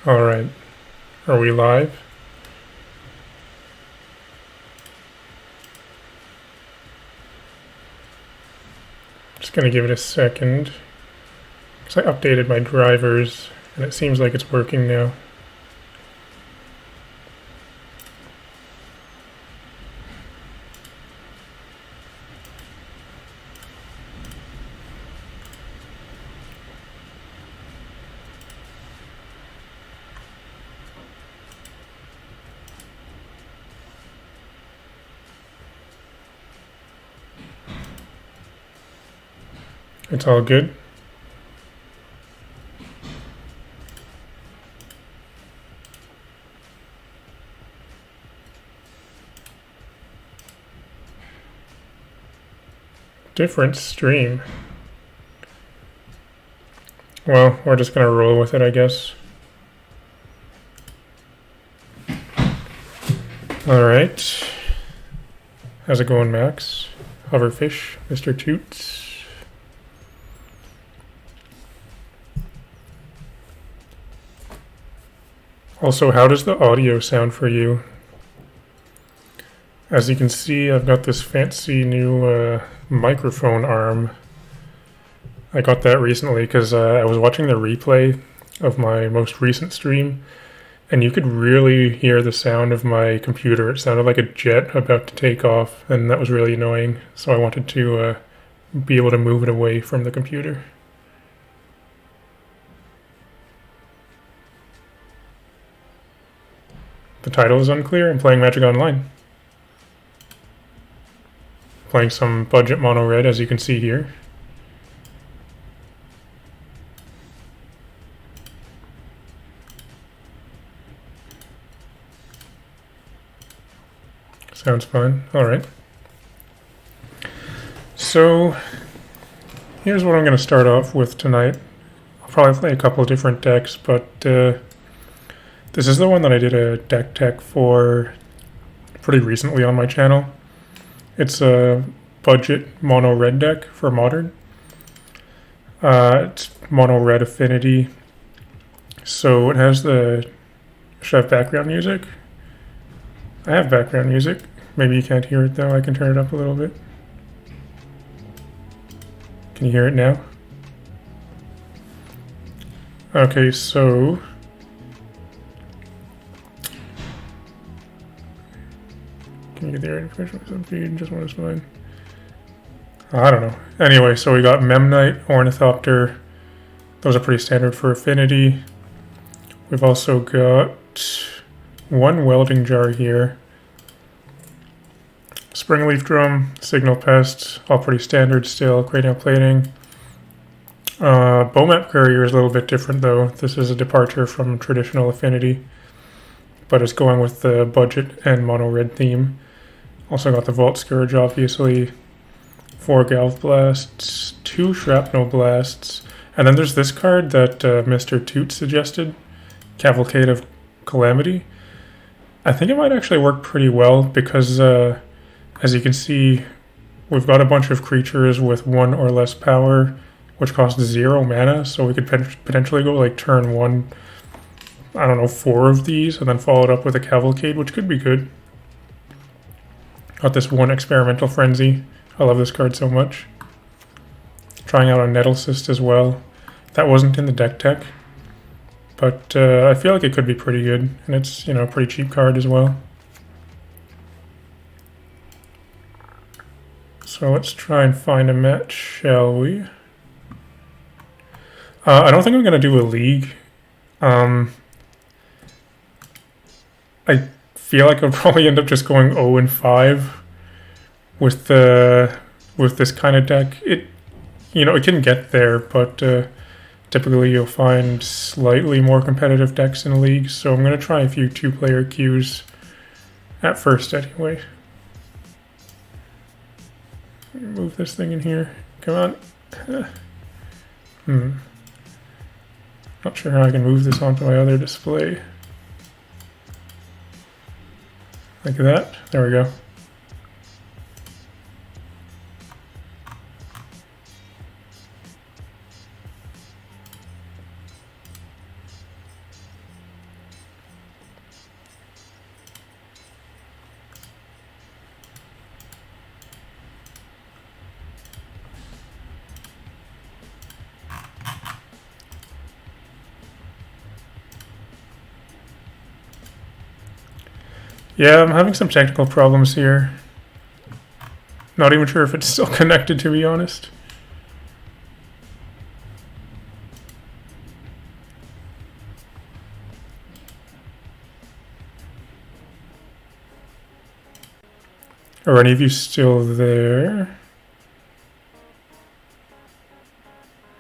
All right, are we live? Just gonna give it a second because I updated my drivers and it seems like it's working now. It's all good. Different stream. Well, we're just gonna roll with it, I guess. All right. How's it going, Max? Hoverfish, Mr. Toots. Also, how does the audio sound for you? As you can see, I've got this fancy new microphone arm. I got that recently because I was watching the replay of my most recent stream, and you could really hear the sound of my computer. It sounded like a jet about to take off, and that was really annoying. So I wanted to be able to move it away from the computer. The title is unclear. I'm playing Magic Online. Playing some budget mono red, as you can see here. Sounds fun. All right. So here's what I'm going to start off with tonight. I'll probably play a couple of different decks, but this is the one that I did a deck tech for pretty recently on my channel. It's a budget mono red deck for modern. It's mono red affinity. So it has the... Should I have background music? I have background music. Maybe you can't hear it though. I can turn it up a little bit. Can you hear it now? Okay, so... Can you get the information with some feed? Just one is fine. I don't know. Anyway, so we got Memnite, Ornithopter. Those are pretty standard for affinity. We've also got one welding jar here. Springleaf Drum, Signal Pest, all pretty standard still. Cranial Plating. Bowmap Courier is a little bit different though. This is a departure from traditional affinity, but it's going with the budget and mono red theme. Also got the Vault Scourge, obviously. 4 Galv Blasts, 2 Shrapnel Blasts, and then there's this card that Mr. Toot suggested, Cavalcade of Calamity. I think it might actually work pretty well because, as you can see, we've got a bunch of creatures with 1 or less power, which cost 0 mana, so we could potentially go like turn 1, I don't know, 4 of these, and then follow it up with a Cavalcade, which could be good. Got this 1 Experimental Frenzy. I love this card so much. Trying out a Nettle Cyst as well. That wasn't in the deck tech, but I feel like it could be pretty good, and it's, you know, a pretty cheap card as well. So let's try and find a match, shall we? I don't think I'm going to do a league. I feel like I'll probably end up just going 0-5 with this kind of deck. It can get there, but typically you'll find slightly more competitive decks in leagues. So I'm going to try a few 2-player queues at first anyway. Move this thing in here. Come on. Not sure how I can move this onto my other display. Like that. There we go. Yeah, I'm having some technical problems here. Not even sure if it's still connected, to be honest. Are any of you still there?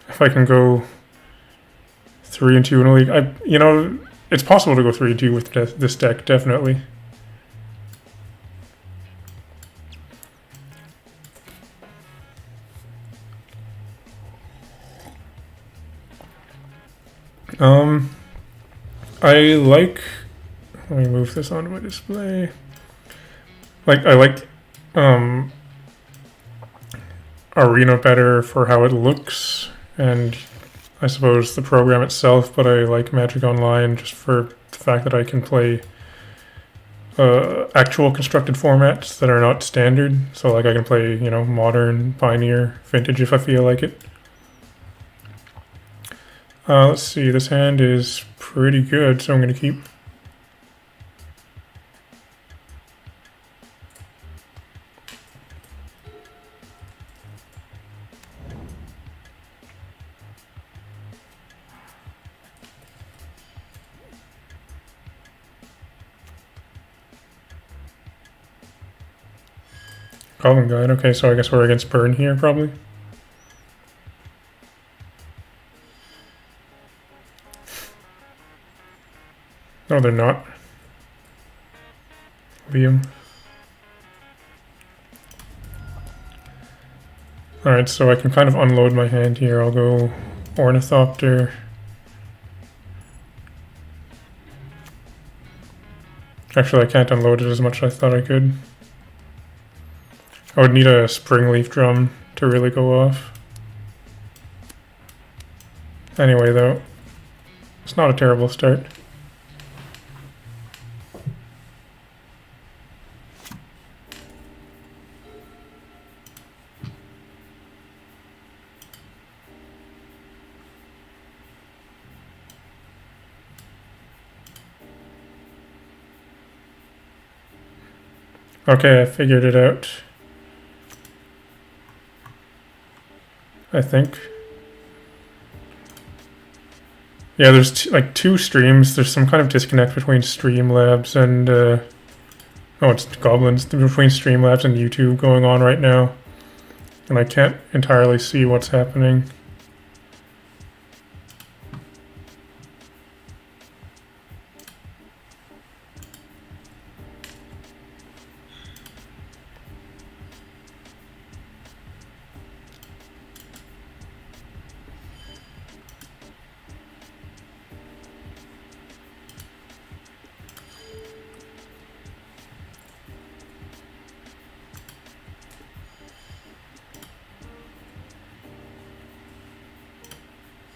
If I can go 3 and 2 in a league, you know, it's possible to go 3 and 2 with this deck, definitely. I like. Let me move this onto my display. I like Arena better for how it looks, and I suppose the program itself, but I like Magic Online just for the fact that I can play actual constructed formats that are not standard. So like I can play, you know, Modern, Pioneer, Vintage if I feel like it. Let's see, this hand is pretty good, so I'm going to keep. Goblin Guide, okay, so I guess we're against Burn here, probably. No, they're not. Liam. Alright, so I can kind of unload my hand here. I'll go Ornithopter. Actually, I can't unload it as much as I thought I could. I would need a Springleaf Drum to really go off. Anyway, though, it's not a terrible start. Okay, I figured it out. I think. Yeah, there's like 2 streams. There's some kind of disconnect between Streamlabs and oh, it's Goblins, between Streamlabs and YouTube going on right now, and I can't entirely see what's happening.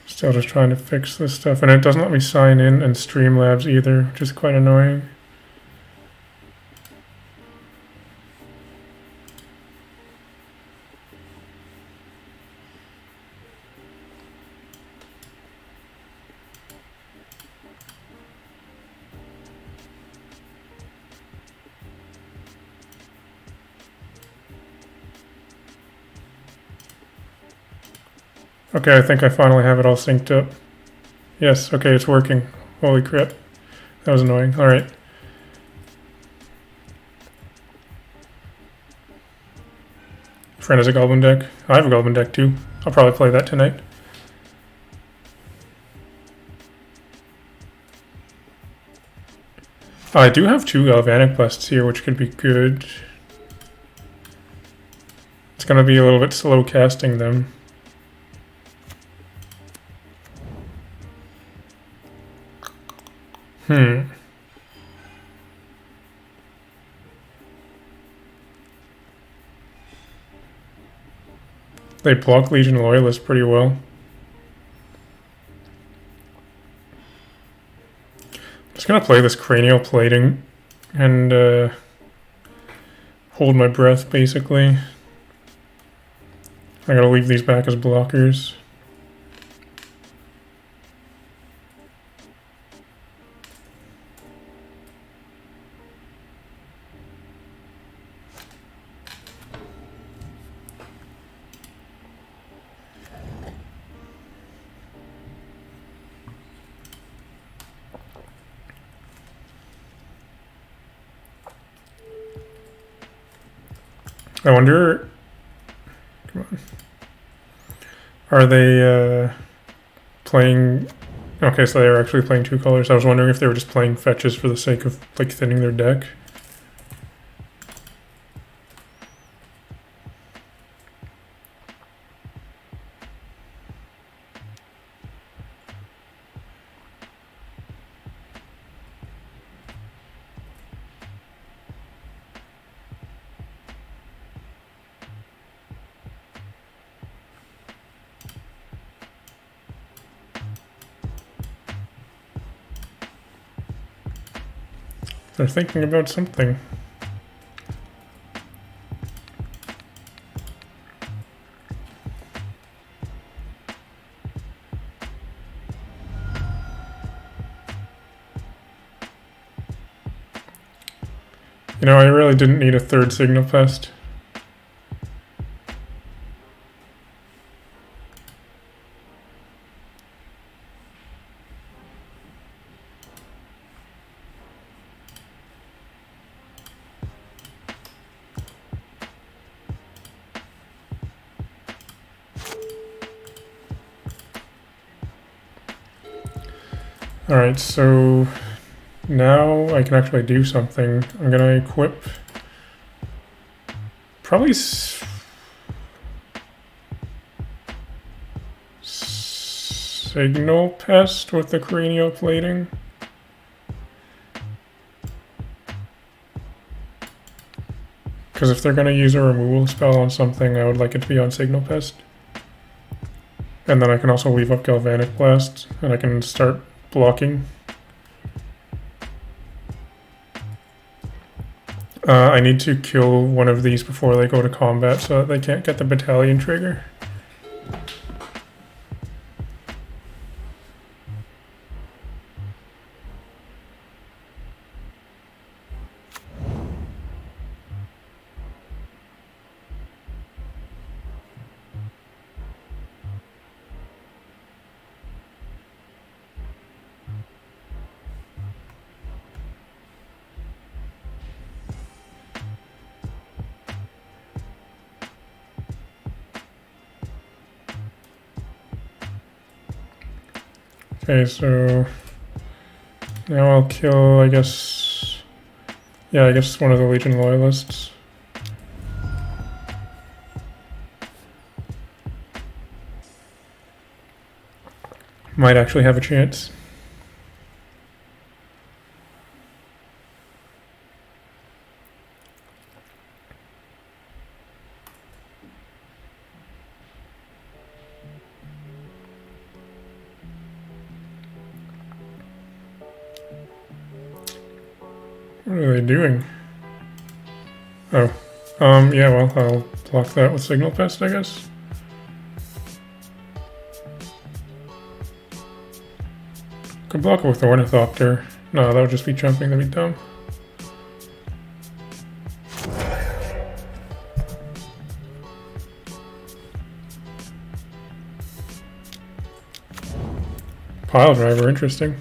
Still just trying to fix this stuff, and it doesn't let me sign in and Streamlabs either, which is quite annoying. Okay, I think I finally have it all synced up. Yes, okay, it's working. Holy crap. That was annoying. Alright. Friend has a Goblin deck. I have a Goblin deck too. I'll probably play that tonight. I do have 2 Galvanic Busts here, which could be good. It's going to be a little bit slow casting them. They block Legion Loyalists pretty well. I'm just gonna play this Cranial Plating and hold my breath, basically. I gotta leave these back as blockers. I wonder... Come on. Are they playing... Okay, so they're actually playing 2 colors. I was wondering if they were just playing fetches for the sake of like thinning their deck. They're thinking about something. You know, I really didn't need a 3rd signal pest. Alright, so now I can actually do something. I'm gonna equip probably signal pest with the cranial plating. Because if they're gonna use a removal spell on something, I would like it to be on signal pest. And then I can also leave up galvanic blast, and I can start blocking. I need to kill one of these before they go to combat so that they can't get the battalion trigger. Okay, so now I'll kill, I guess, yeah, I guess one of the Legion Loyalists. Might actually have a chance. What are they doing? Oh. Yeah, well, I'll block that with Signal Pest, I guess. Could block it with Ornithopter. No, that would just be jumping, that'd be dumb. Pile Driver, interesting.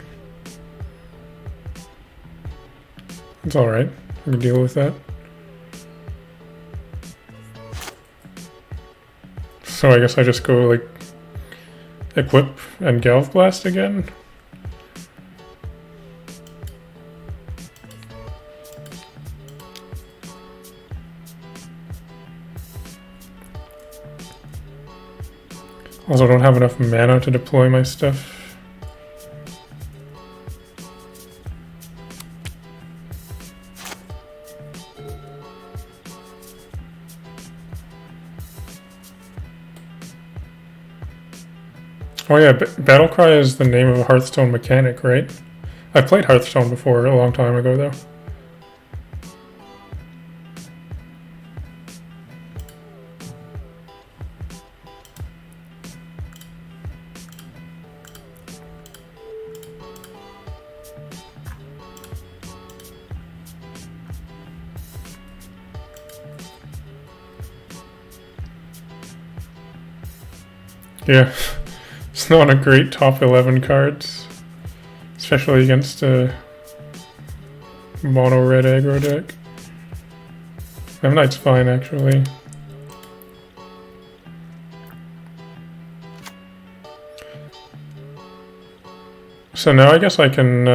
It's alright, I can deal with that. So I guess I just go like equip and Galv Blast again. Also don't have enough mana to deploy my stuff. Oh yeah, Battlecry is the name of a Hearthstone mechanic, right? I played Hearthstone before, a long time ago though. Yeah. It's not a great top 11 cards, especially against a mono red aggro deck. Ammonite's fine, actually. So now I guess I can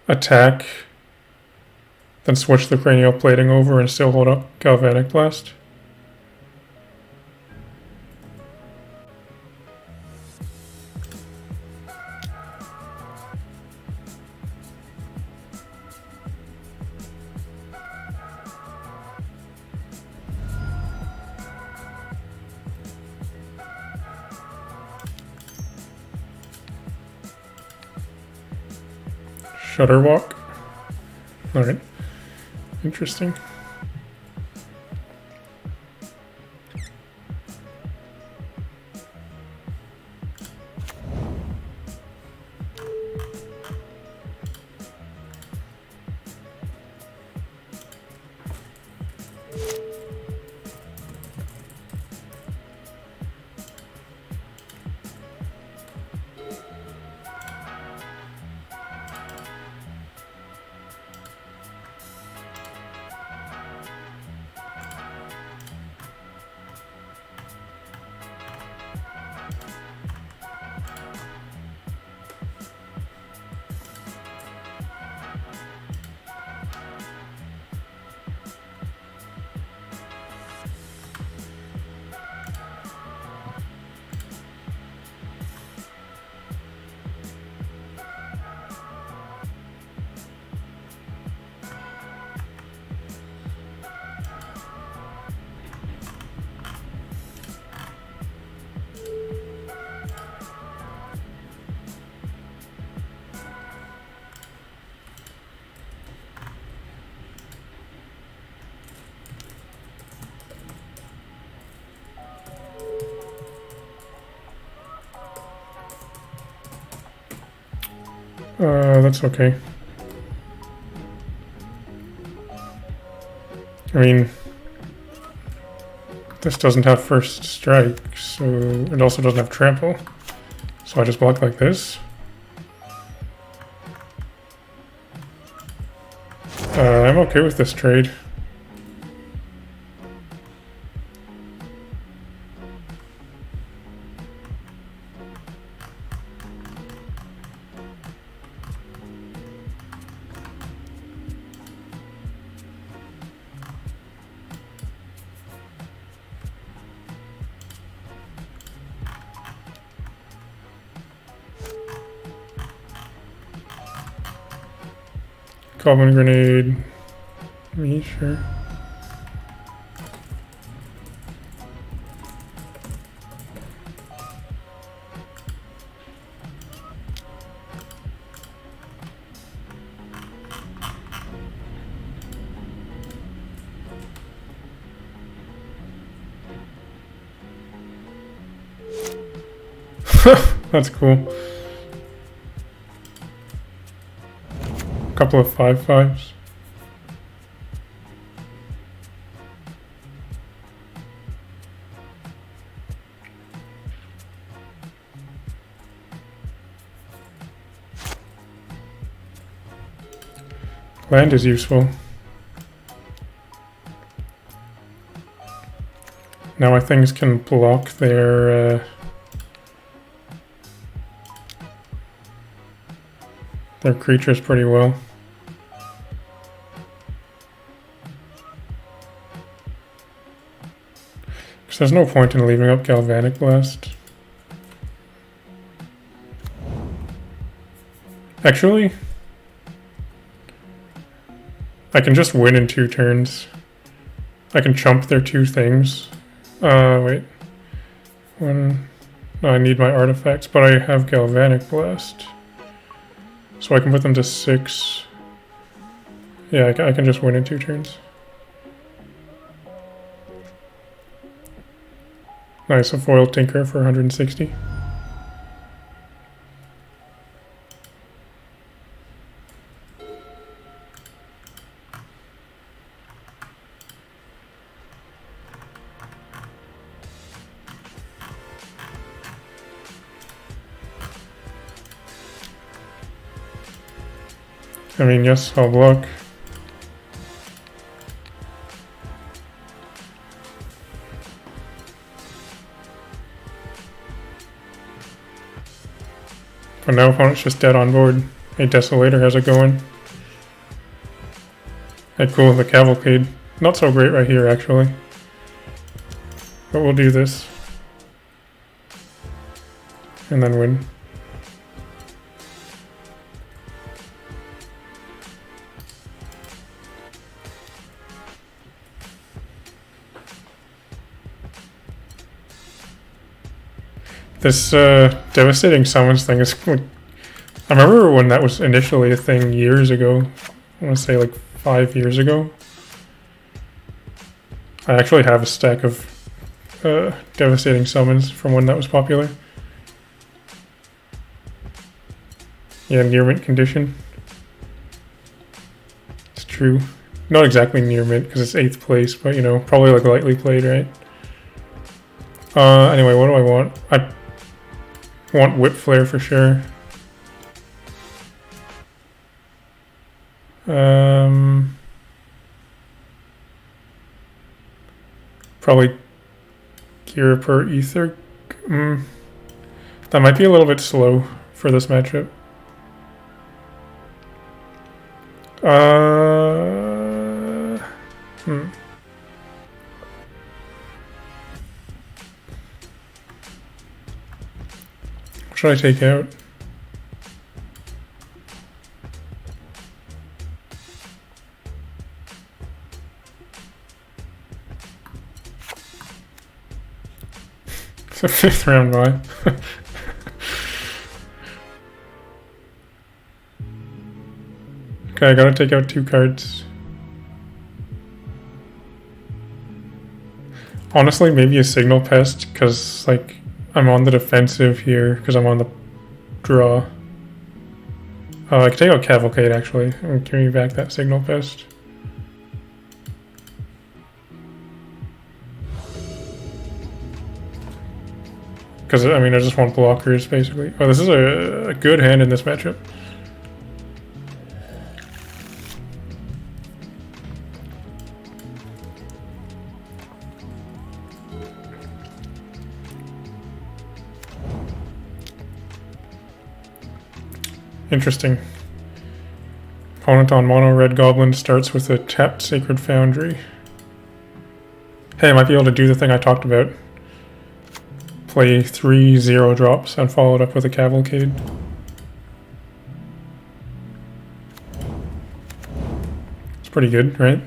attack, then switch the cranial plating over and still hold up Galvanic Blast. Shutter walk. Alright. Interesting. That's okay. I mean, this doesn't have first strike, so it also doesn't have trample. So I just block like this. I'm okay with this trade. Goblin grenade. Me, sure. That's cool. Couple of 5/5s. Land is useful. Now my things can block their creatures pretty well. Because there's no point in leaving up Galvanic Blast. Actually, I can just win in 2 turns. I can chump their 2 things. Wait. One. No, I need my artifacts, but I have Galvanic Blast. So I can put them to 6. Yeah, I can just win in 2 turns. Nice, a foil Tinker for 160. I mean, yes, I'll block. But now opponent's just dead on board. Hey, Desolator, how's it going? Hey, cool, the Cavalcade. Not so great right here, actually. But we'll do this. And then win. This devastating summons thing is... I remember when that was initially a thing years ago. I want to say like 5 years ago. I actually have a stack of devastating summons from when that was popular. Yeah, near mint condition. It's true. Not exactly near mint because it's 8th place, but you know, probably like lightly played, right? Anyway, what do I want? I want Whip Flare for sure. Probably Gear per Ether. That might be a little bit slow for this matchup. What should I take out? It's a 5th round buy. Okay, I gotta take out 2 cards. Honestly, maybe a Signal Pest, because like I'm on the defensive here, because I'm on the draw. I can take out Cavalcade actually. I'm giving back that Signal Pest. Because, I mean, I just want blockers, basically. Oh, this is a good hand in this matchup. Interesting. Opponent on mono red goblin starts with a tapped Sacred Foundry. Hey, I might be able to do the thing I talked about. Play 3 0-drops and follow it up with a Cavalcade. It's pretty good, right?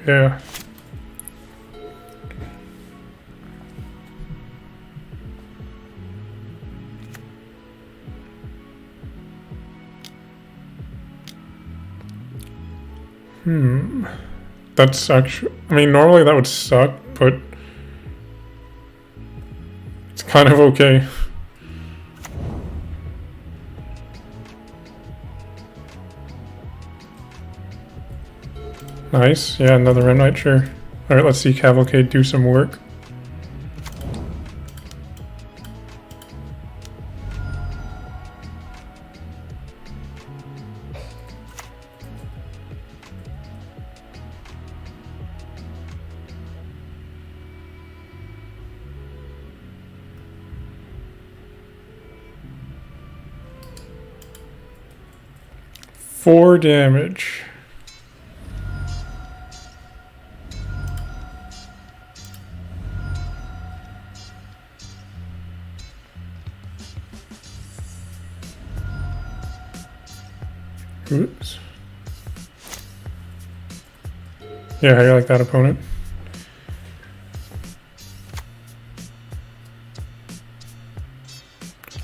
Yeah. That's actually... I mean, normally that would suck, but... it's kind of okay. Nice. Yeah, another Remnite, sure. Alright, let's see Cavalcade do some work. Four damage. Oops. Yeah, how do you like that, opponent?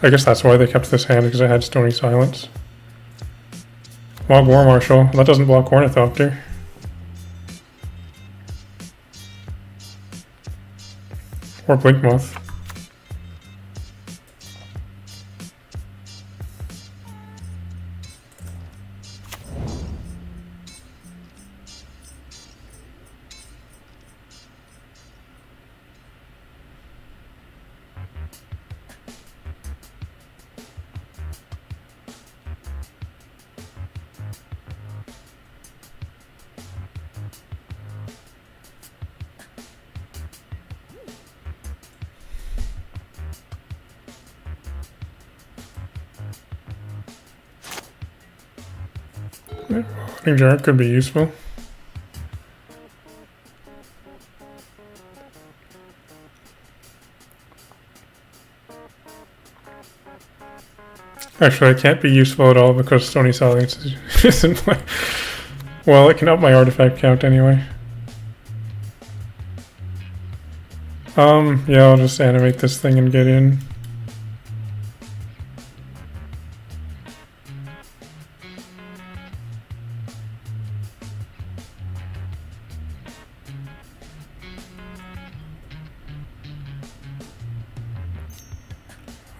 I guess that's why they kept this hand, because it had Stony Silence. Mob War Marshal. That doesn't block Ornithopter. Or Blinkmoth. Holding jar could be useful. Actually, it can't be useful at all because Stony Silence isn't play. Well, it can up my artifact count anyway. Yeah, I'll just animate this thing and get in.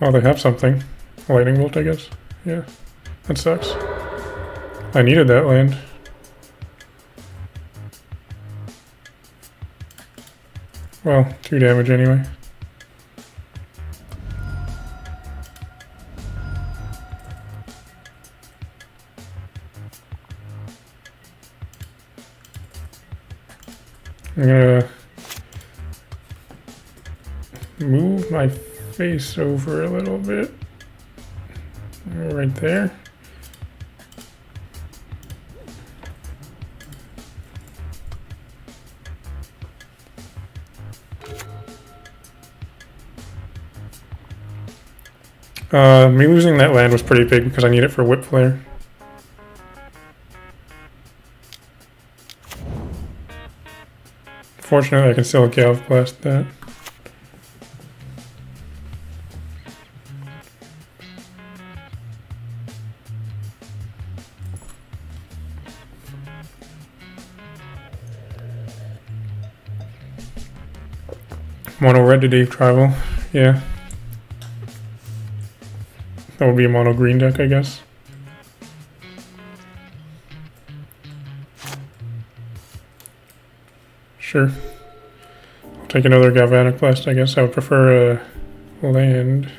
Oh, they have something. Lightning bolt, I guess. Yeah, that sucks. I needed that land. Well, 2 damage anyway. I'm gonna move my face over a little bit. Right there. Me losing that land was pretty big because I need it for whip flare. Fortunately, I can still Galv Blast that. Mono red to Dave Travel, yeah. That would be a mono green deck, I guess. Sure. I'll take another Galvanic Blast, I guess. I would prefer a land.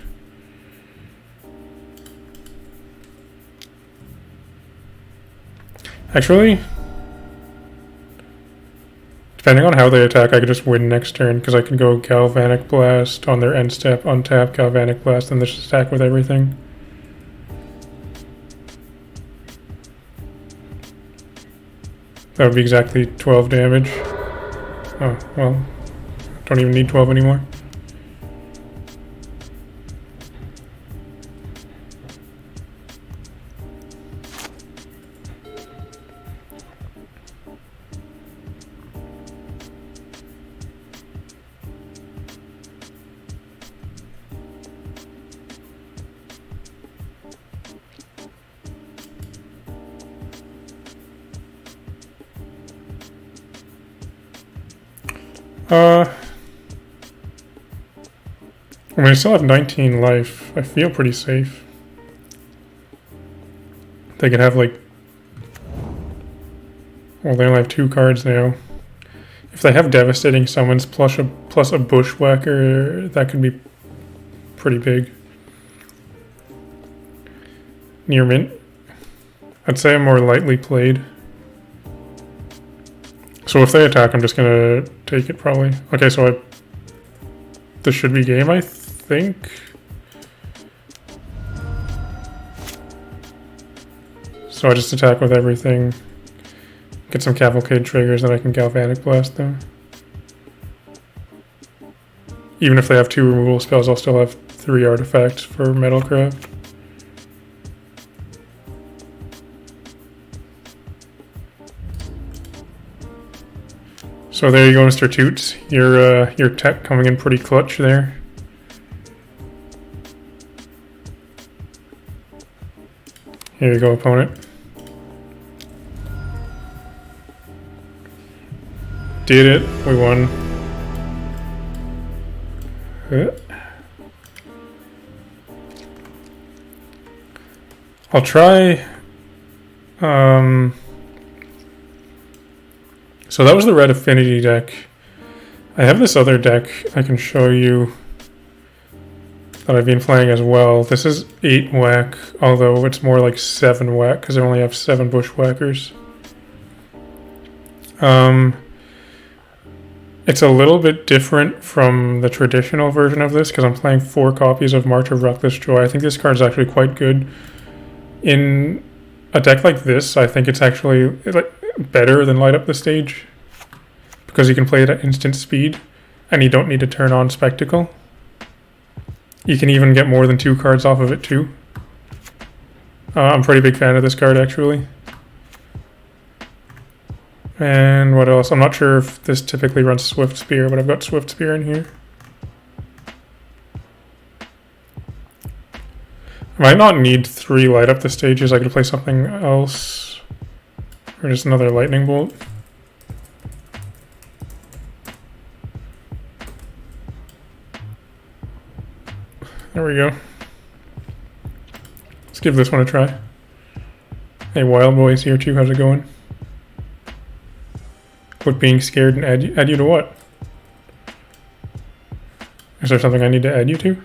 Actually, depending on how they attack, I could just win next turn because I can go Galvanic Blast on their end step, untap, Galvanic Blast, and just attack with everything. That would be exactly 12 damage. Oh, well, don't even need 12 anymore. I mean, I still have 19 life. I feel pretty safe. They could have, like... Well, they only have 2 cards now. If they have Devastating Summons plus a Bushwhacker, that could be pretty big. Near mint. I'd say I'm more lightly played. So if they attack, I'm just gonna take it probably. Okay, so this should be game, I think. So I just attack with everything. Get some Cavalcade triggers, and I can Galvanic Blast them. Even if they have 2 removal spells, I'll still have 3 artifacts for Metalcraft. So there you go, Mr. Toots. Your tech coming in pretty clutch there. Here you go, opponent. Did it. We won. I'll try... So that was the red affinity deck. I have this other deck I can show you that I've been playing as well. This is 8 wack, although it's more like 7 wack because I only have 7 bushwhackers. It's a little bit different from the traditional version of this because I'm playing 4 copies of March of Reckless Joy. I think this card is actually quite good. In a deck like this, I think it's actually like better than Light Up the Stage because you can play it at instant speed and you don't need to turn on Spectacle. You can even get more than 2 cards off of it too. I'm a pretty big fan of this card actually. And what else? I'm not sure if this typically runs Swift Spear, but I've got Swift Spear in here. I might not need 3 Light Up the Stages. I could play something else. Or just another Lightning Bolt. There we go. Let's give this one a try. Hey, Wild Boy's here too. How's it going? Quit being scared and add you to what? Is there something I need to add you to?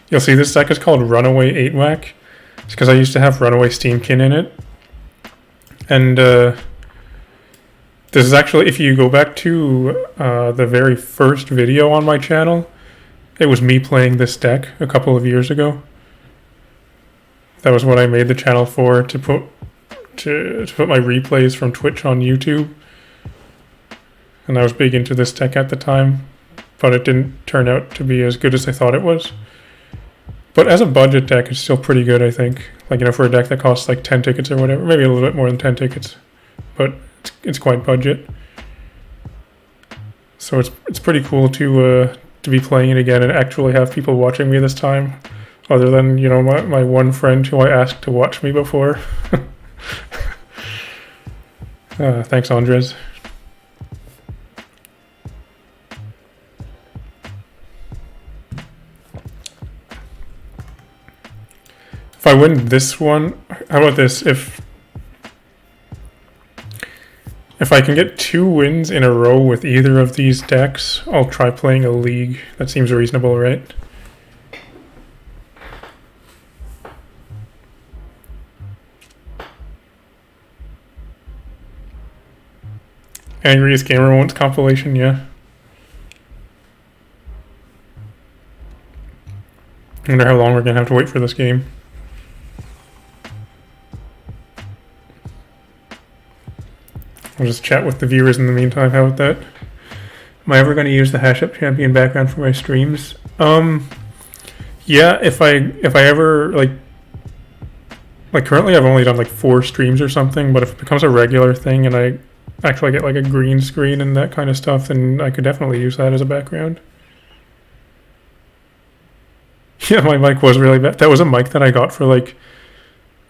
You'll see this deck is called Runaway 8-Wack. It's because I used to have Runaway Steamkin in it. And this is actually, if you go back to the very first video on my channel, it was me playing this deck a couple of years ago. That was what I made the channel for, to put my replays from Twitch on YouTube. And I was big into this deck at the time, but it didn't turn out to be as good as I thought it was. But as a budget deck, it's still pretty good, I think. Like, you know, for a deck that costs like 10 tickets or whatever, maybe a little bit more than 10 tickets, but it's quite budget. So it's pretty cool to be playing it again and actually have people watching me this time, other than, you know, my one friend who I asked to watch me before. Thanks, Andres. If I win this one, how about this? If I can get 2 wins in a row with either of these decks, I'll try playing a league. That seems reasonable, right? Angriest Gamer wants compilation, yeah. I wonder how long we're gonna have to wait for this game. I'll just chat with the viewers in the meantime. How about that? Am I ever going to use the Hash Up Champion background for my streams? Yeah, if I ever like currently I've only done like 4 streams or something, but if it becomes a regular thing and I actually get like a green screen and that kind of stuff, then I could definitely use that as a background. Yeah, my mic was really bad. That was a mic that I got for like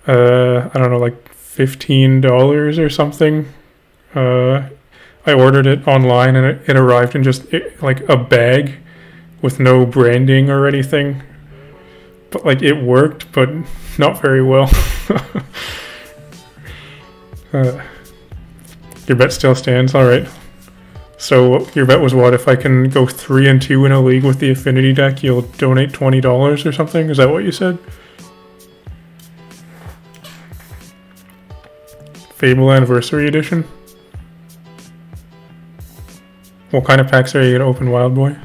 I don't know, like $15 or something. I ordered it online and it arrived in just like a bag with no branding or anything. But like it worked, but not very well. Your bet still stands? Alright. So your bet was what? If I can go 3-2 in a league with the Affinity deck, you'll donate $20 or something? Is that what you said? Fable Anniversary Edition? What kind of packs are you going to open, Wild Boy?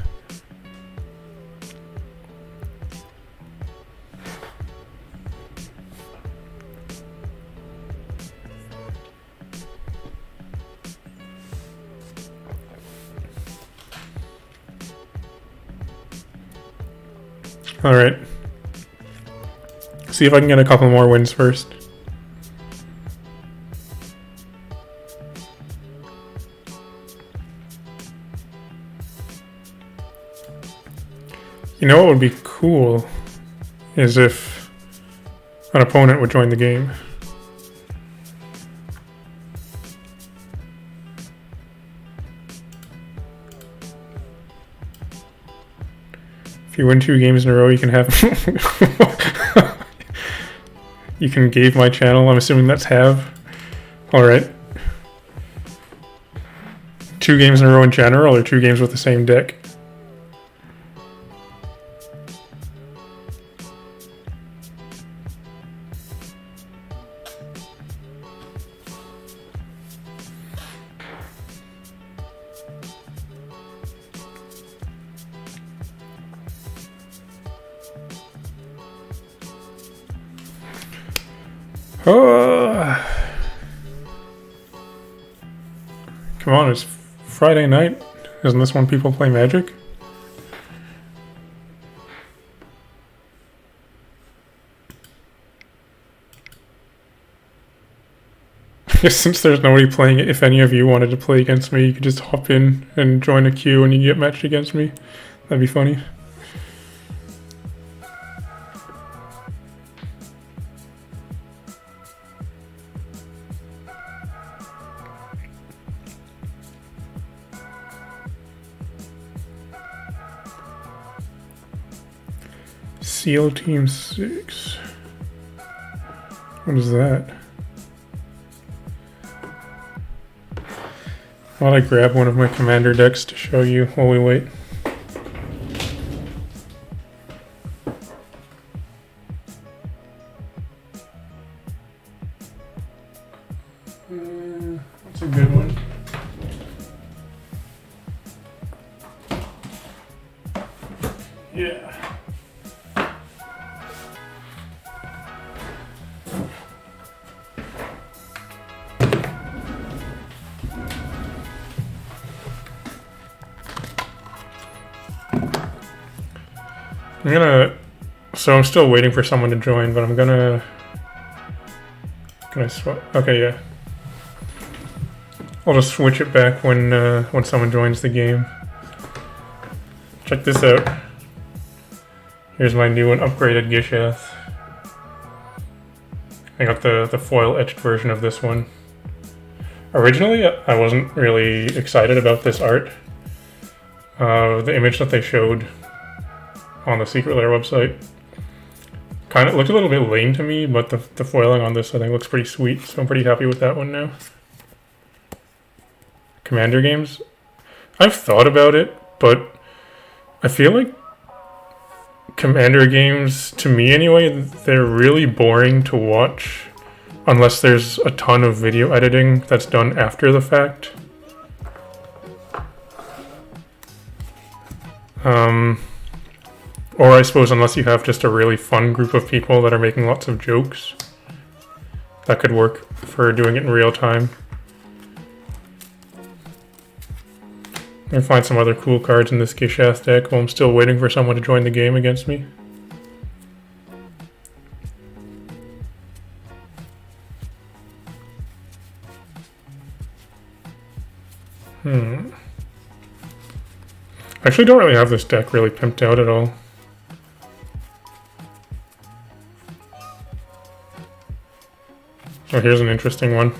Alright. See if I can get a couple more wins first. You know what would be cool is if an opponent would join the game. If you win 2 games in a row, you can have... You can gave my channel. I'm assuming that's have. Alright. 2 games in a row in general, or 2 games with the same deck? Oh. Come on, it's Friday night. Isn't this when people play Magic? Since there's nobody playing it, if any of you wanted to play against me, you could just hop in and join a queue and you get matched against me. That'd be funny. SEAL Team 6. What is that? While I grab one of my commander decks to show you while we wait. That's a good one. Yeah. I'm still waiting for someone to join, but I'm gonna swap. Okay, yeah. I'll just switch it back when someone joins the game. Check this out. Here's my new and upgraded Gishath. I got the foil etched version of this one. Originally, I wasn't really excited about this art. The image that they showed on the Secret Lair website kind of looked a little bit lame to me, but the foiling on this I think looks pretty sweet, so I'm pretty happy with that one now. Commander games? I've thought about it, but I feel like Commander games, to me anyway, they're really boring to watch unless there's a ton of video editing that's done after the fact. Or I suppose unless you have just a really fun group of people that are making lots of jokes. That could work for doing it in real time. I'm gonna find some other cool cards in this Gishath deck while I'm still waiting for someone to join the game against me. I actually don't really have this deck really pimped out at all. Oh, here's an interesting one.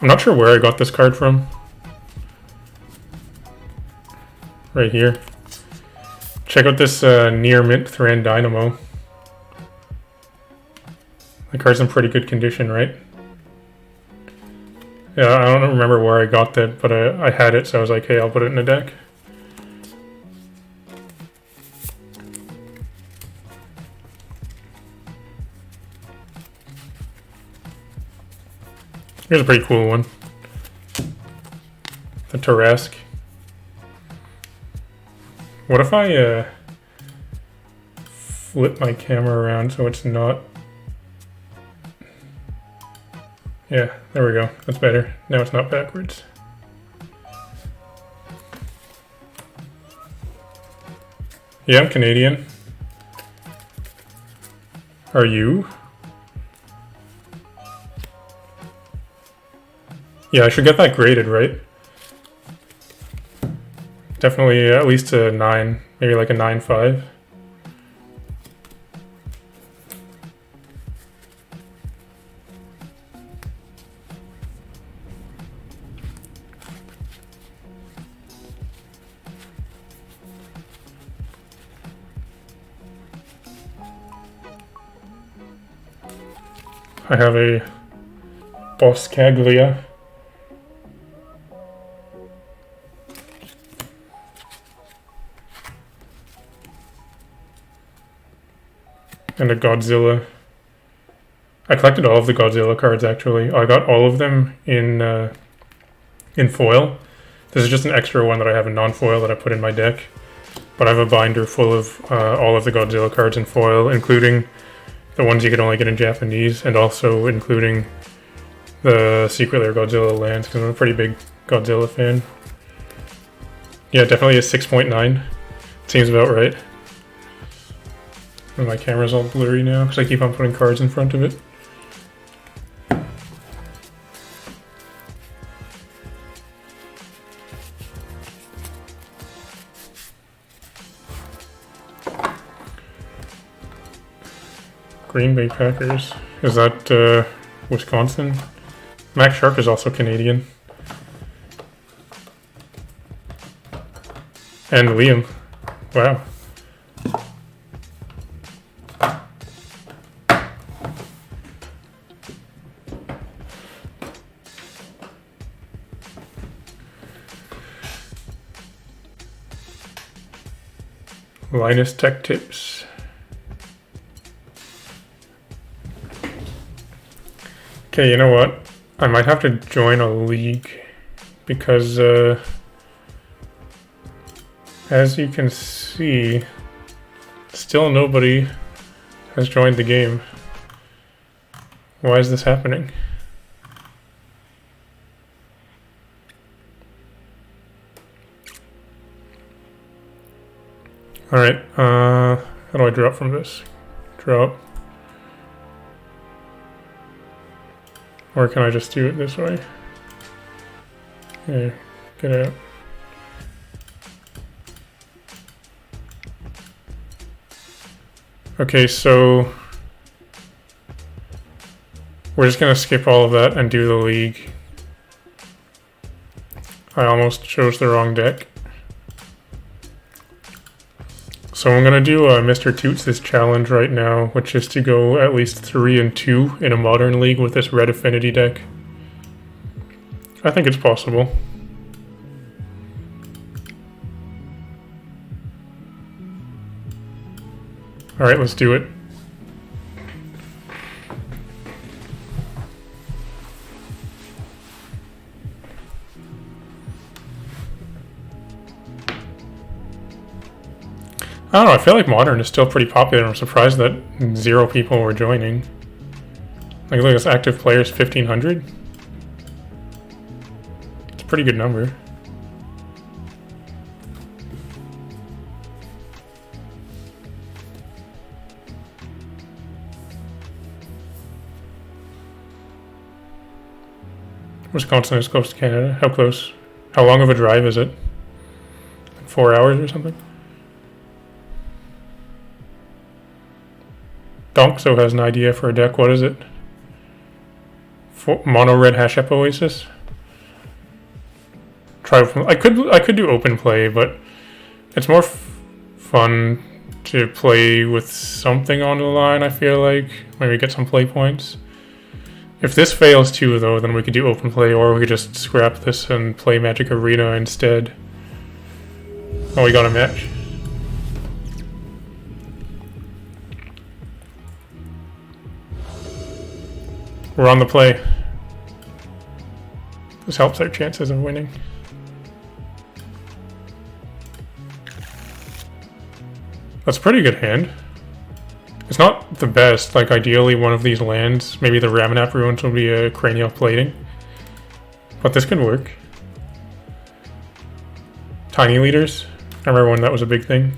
I'm not sure where I got this card from. Right here. Check out this near mint Thran Dynamo. The card's in pretty good condition, right? Yeah, I don't remember where I got that, but I had it, so I was like, hey, I'll put it in the deck. Here's a pretty cool one. The Tarrasque. What if I flip my camera around so it's not... Yeah, there we go. That's better. Now it's not backwards. Yeah, I'm Canadian. Are you? Yeah, I should get that graded, right? Definitely at least a 9, maybe like a 9.5. I have a Boscaglia. And a Godzilla. I collected all of the Godzilla cards actually. I got all of them in foil. This is just an extra one that I have in non-foil that I put in my deck. But I have a binder full of all of the Godzilla cards in foil, including the ones you could only get in Japanese, and also including the Secret Lair Godzilla lands, because I'm a pretty big Godzilla fan. Yeah, definitely a 6.9. Seems about right. And my camera's all blurry now, because I keep on putting cards in front of it. Green Bay Packers. Is that Wisconsin? Max Sharp is also Canadian. And Liam. Wow. Linus Tech Tips. Okay, you know what? I might have to join a league because as you can see, still nobody has joined the game. Why is this happening? Alright, how do I drop from this? Drop. Or can I just do it this way? Yeah, get out. Okay, so we're just gonna skip all of that and do the league. I almost chose the wrong deck. So I'm gonna do Mr. Toots this challenge right now, which is to go at least 3-2 in a modern league with this red affinity deck. I think it's possible. Alright, let's do it. I don't know, I feel like Modern is still pretty popular. I'm surprised that 0 people were joining. Like, look at this, active players 1,500. It's a pretty good number. Wisconsin is close to Canada. How close? How long of a drive is it? Like 4 hours or something? Donkso has an idea for a deck. What is it? Mono red Hashep Oasis. Try. I could do open play, but it's more fun to play with something on the line. I feel like maybe get some play points. If this fails too, though, then we could do open play, or we could just scrap this and play Magic Arena instead. Oh, we got a match. We're on the play. This helps our chances of winning. That's a pretty good hand. It's not the best. Like, ideally, one of these lands, maybe the Ramanap Ruins will be a cranial plating. But this can work. Tiny leaders. I remember when that was a big thing.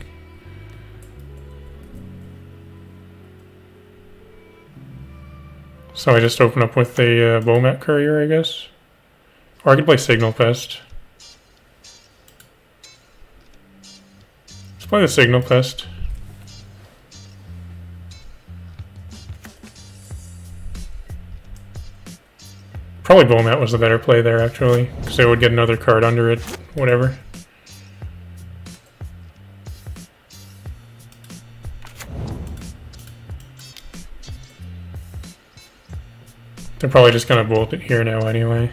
So I just open up with a Bomat Courier, I guess. Or I could play Signal Pest. Let's play the Signal Pest. Probably Bomat was the better play there, actually, because they would get another card under it, whatever. They're probably just gonna bolt it here now anyway.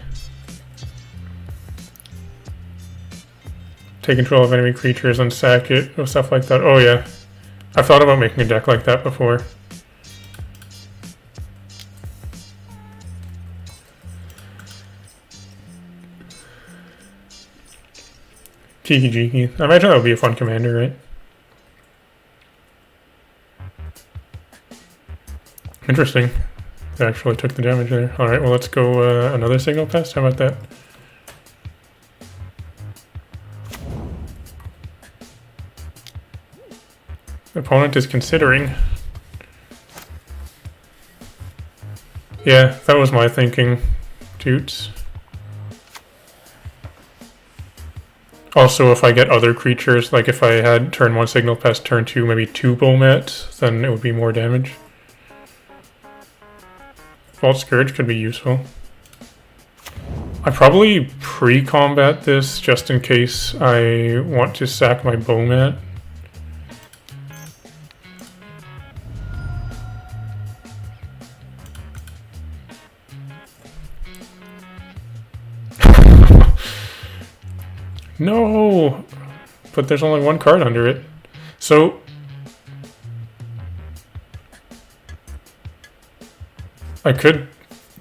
Take control of enemy creatures and sack it, or stuff like that. Oh yeah, I've thought about making a deck like that before. Kiki Jiki. I imagine that would be a fun commander, right? Interesting. They actually took the damage there. Alright, well let's go another signal pest. How about that? The opponent is considering. Yeah, that was my thinking. Toots. Also, if I get other creatures, like if I had turn 1 signal pest, turn 2, maybe 2 Bomat, then it would be more damage. Vault Scourge could be useful. I probably pre-combat this just in case I want to sack my Bomat. No! But there's only one card under it. So... I could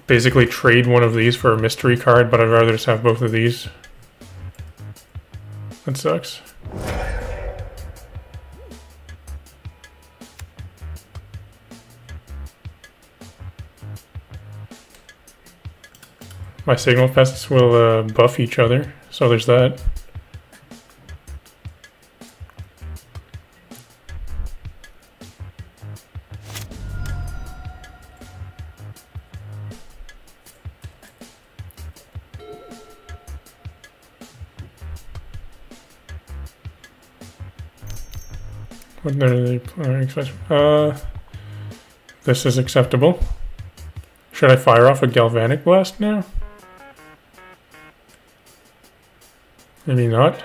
basically trade one of these for a mystery card, but I'd rather just have both of these. That sucks. My signal pests will buff each other, so there's that. What are they expect? This is acceptable. Should I fire off a Galvanic Blast now? Maybe not.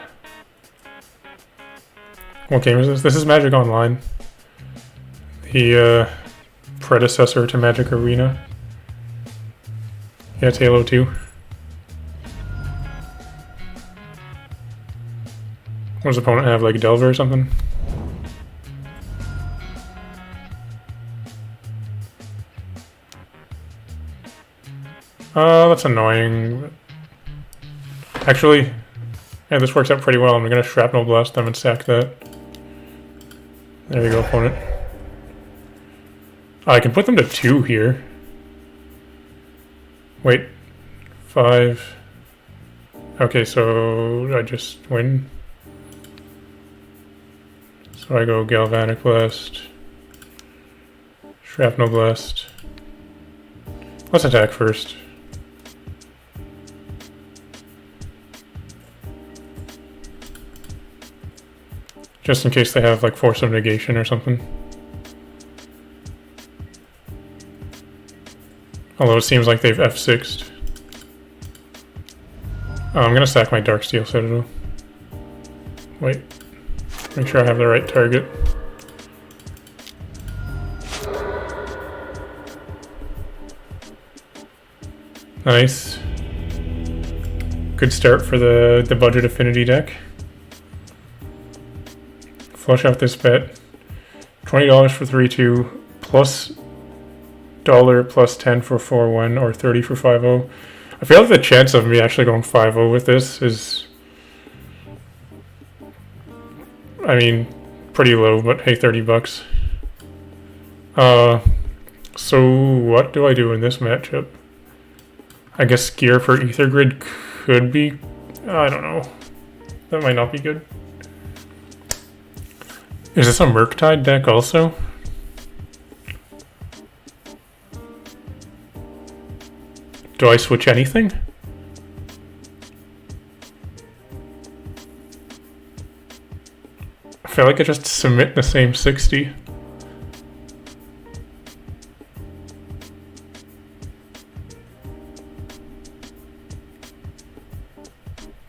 What game is this? This is Magic Online. The predecessor to Magic Arena. Yeah, it's Halo 2. What does the opponent have, like a Delver or something? That's annoying. Actually, yeah, this works out pretty well. I'm gonna Shrapnel Blast them and sack that. There we go, opponent. I can put them to 2 here. Wait. 5. Okay, so I just win. So I go Galvanic Blast. Shrapnel Blast. Let's attack first. Just in case they have like Force of Negation or something. Although it seems like they've F6'd. Oh, I'm gonna sack my Darksteel Citadel. Wait. Make sure I have the right target. Nice. Good start for the budget affinity deck. Flush out this bet. $20 for 3-2, plus $1 plus 10 for 4-1, or 30 for 5-0. I feel like the chance of me actually going 5-0 with this is, I mean, pretty low, but hey, 30 bucks. So what do I do in this matchup? I guess Gear for Ether Grid could be, I don't know. That might not be good. Is this a Murktide deck also? Do I switch anything? I feel like I just submit the same 60.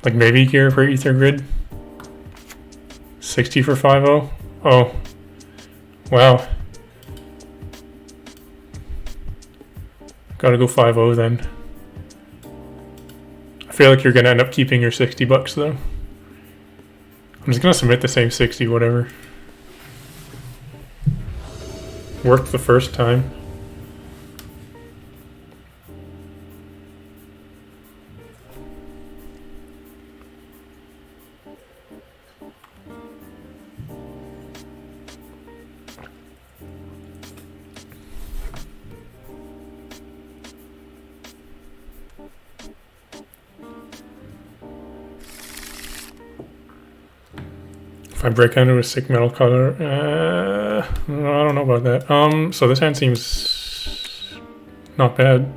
Like maybe Gear for Ether Grid? 60 for 5-0? Oh. Wow. Gotta go 5-0 then. I feel like you're gonna end up keeping your 60 bucks though. I'm just gonna submit the same 60, whatever. Worked the first time. I break into a sick metal color, I don't know about that. So this hand seems not bad.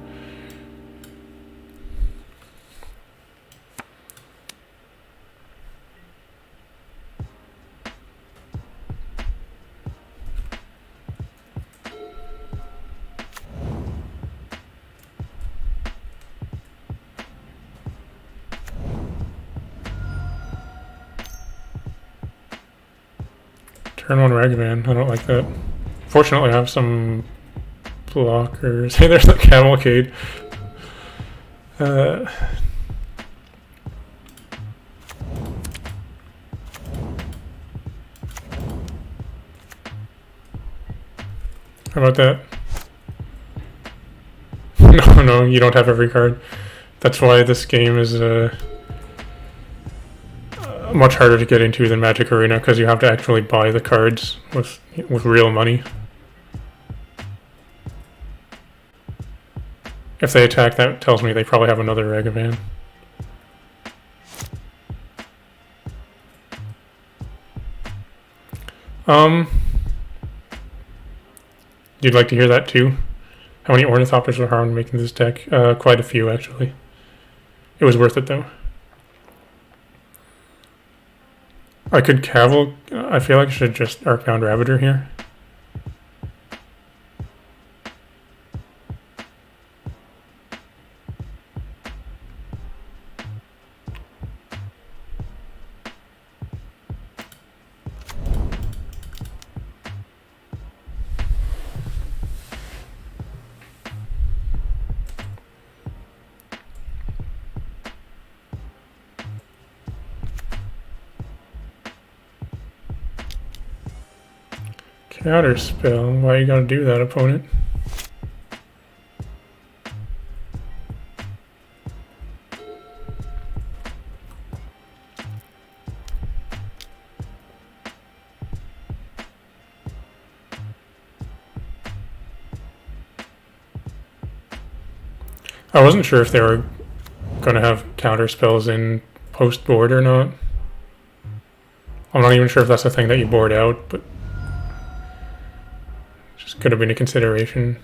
Turn 1 Ragavan, I don't like that. Fortunately I have some blockers. Hey, there's the cavalcade. How about that? No, you don't have every card. That's why this game is much harder to get into than Magic Arena, because you have to actually buy the cards with real money. If they attack, that tells me they probably have another Ragavan. You'd like to hear that too? How many Ornithopters were harmed making this deck? Quite a few, actually. It was worth it, though. I could I feel like I should just Arcbound Ravageur here. Counter spell. Why you gotta do that, opponent? I wasn't sure if they were gonna have counter spells in post board or not. I'm not even sure if that's a thing that you board out, but could have been a consideration.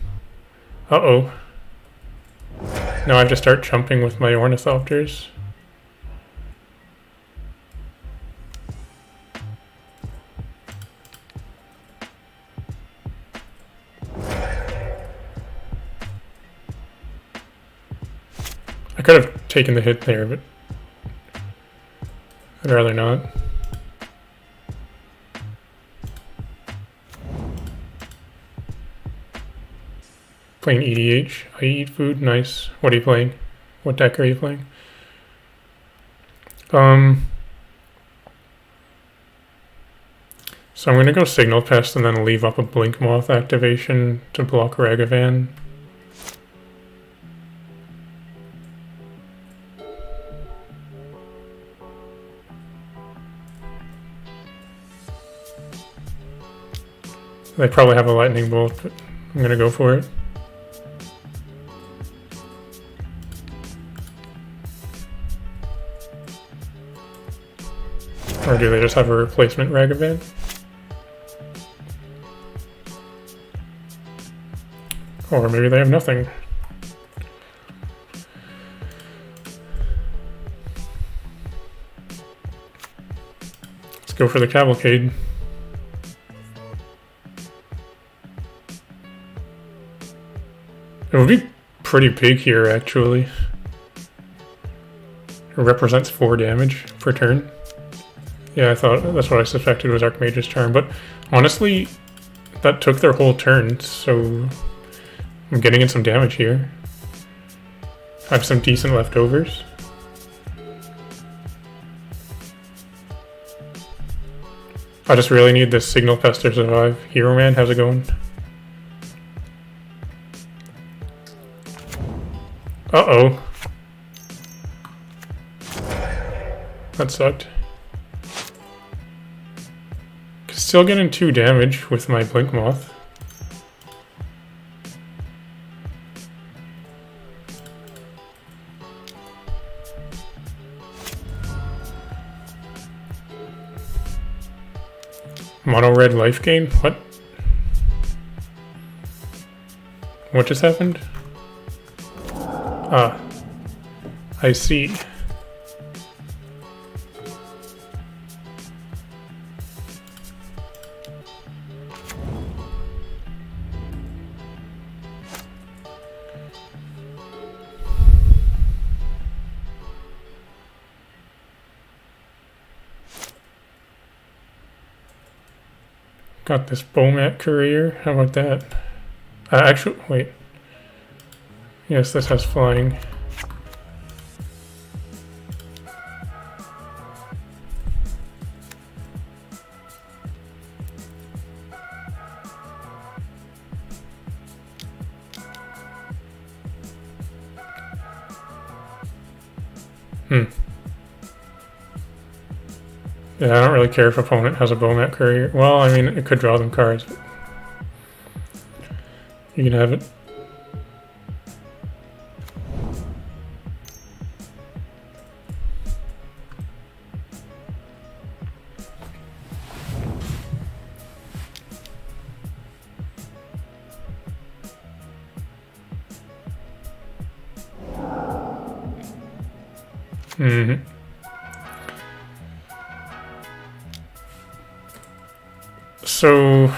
Uh-oh. Now I have to start jumping with my Ornithopters. I could have taken the hit there, but I'd rather not. Playing EDH. I eat food. Nice. What are you playing? What deck are you playing? So I'm going to go Signal Pest and then leave up a Blink Moth activation to block Ragavan. They probably have a Lightning Bolt, but I'm going to go for it. Or do they just have a replacement Ragavan? Or maybe they have nothing. Let's go for the Cavalcade. It would be pretty big here, actually. It represents 4 damage per turn. Yeah, I thought that's what I suspected was Archmage's turn, but honestly, that took their whole turn, so I'm getting in some damage here. I have some decent leftovers. I just really need this Signal Pest to survive. Hero Man, how's it going? Uh-oh. That sucked. Still getting 2 damage with my Blink Moth. Mono red life gain? What? What just happened? Ah. I see. Got this bowmat courier. How about that? Actually, wait. Yes, this has flying. Yeah, I don't really care if opponent has a bowmat courier. Well, I mean, it could draw them cards, but you can have it. So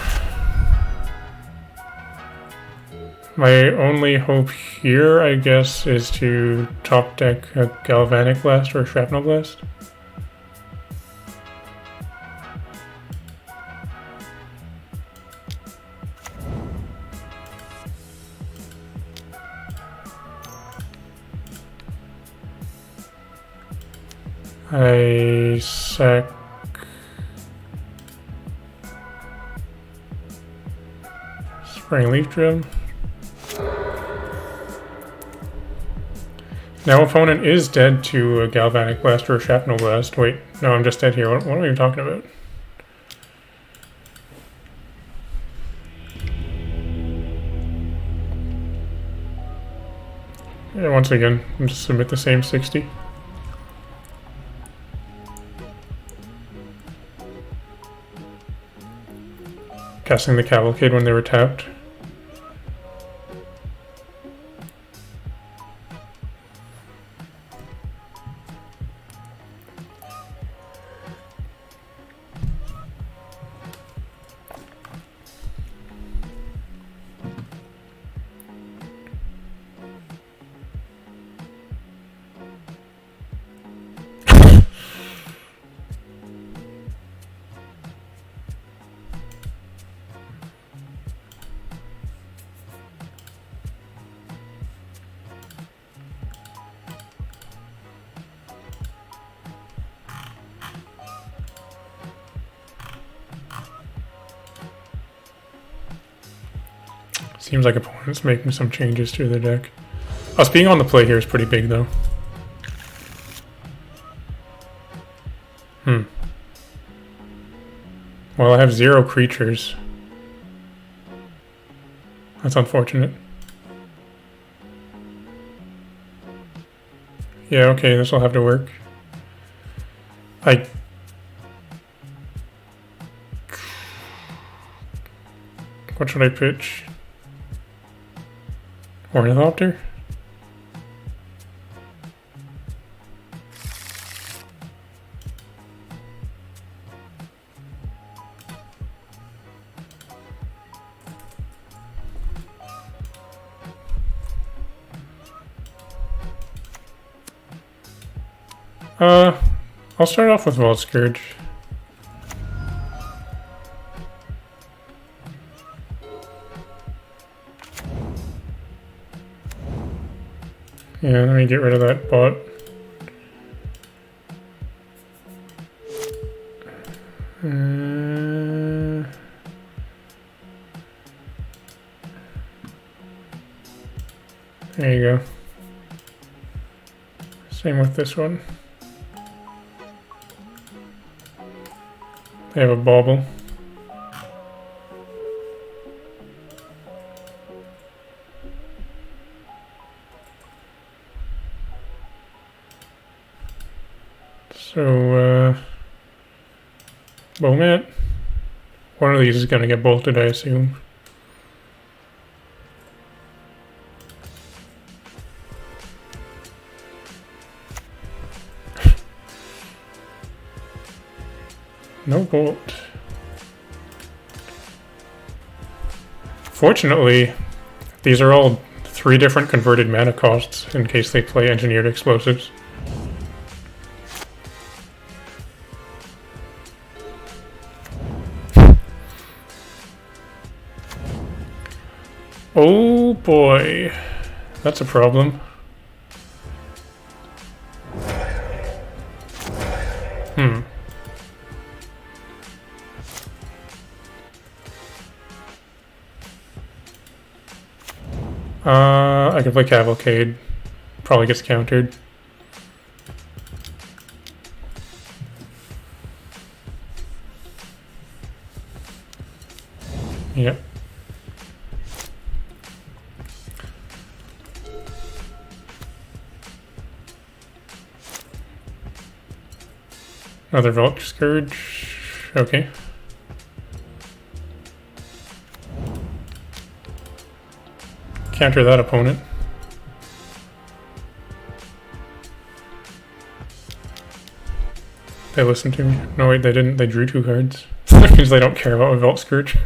my only hope here, I guess, is to top deck a Galvanic Blast or a Shrapnel Blast. I sack Spring Leaf Drill. Now opponent is dead to a Galvanic Blast or a Shrapnel Blast. Wait, no, I'm just dead here. What are we talking about? Yeah, once again, I'm just submit the same 60. Casting the Cavalcade when they were tapped. Seems like opponent's making some changes to their deck. Us being on the play here is pretty big, though. Well, I have 0 creatures. That's unfortunate. Yeah, okay, this will have to work. What should I pitch? Ornithopter? I'll start off with Vault Scourge. Yeah, let me get rid of that bot. There you go. Same with this one. They have a bauble. So, Bowmat. One of these is going to get bolted, I assume. No bolt. Fortunately, these are all 3 different converted mana costs in case they play engineered explosives. Oh boy, that's a problem. I can play Cavalcade. Probably gets countered. Yep. Another Vault Scourge. Okay. Counter that opponent. They listened to me. No, wait, they didn't. They drew 2 cards. That means they don't care about a Vault Scourge.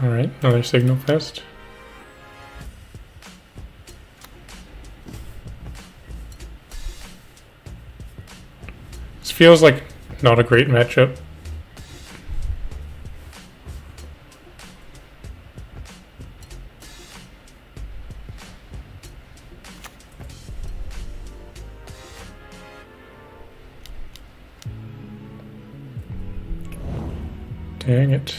Alright, another Signal Fest. This feels like not a great matchup. Dang it.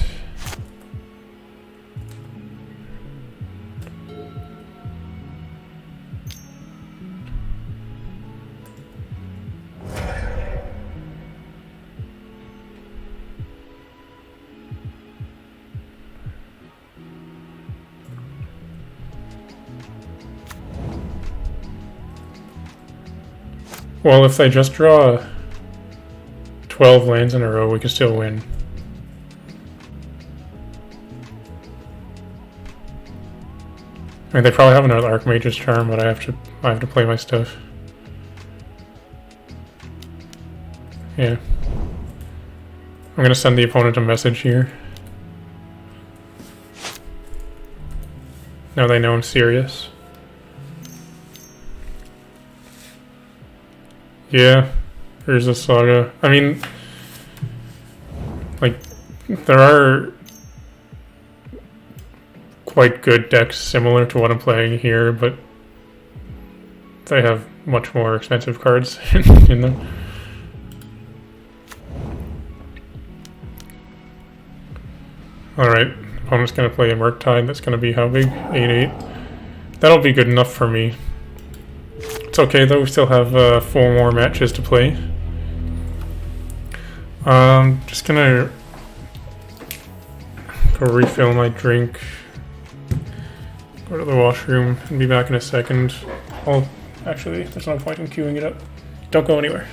Well, if they just draw 12 lands in a row, we can still win. I mean, they probably have another Archmage's Charm, but I have to play my stuff. Yeah. I'm gonna send the opponent a message here. Now they know I'm serious. Yeah, here's a Saga. I mean, like, there are quite good decks similar to what I'm playing here, but they have much more expensive cards in them. Alright, opponent's going to play a Murktide. That's going to be how big? 8/8. That'll be good enough for me. It's okay though, we still have 4 more matches to play. Just gonna go refill my drink, go to the washroom, and be back in a second. Oh, actually, there's no point in queuing it up. Don't go anywhere.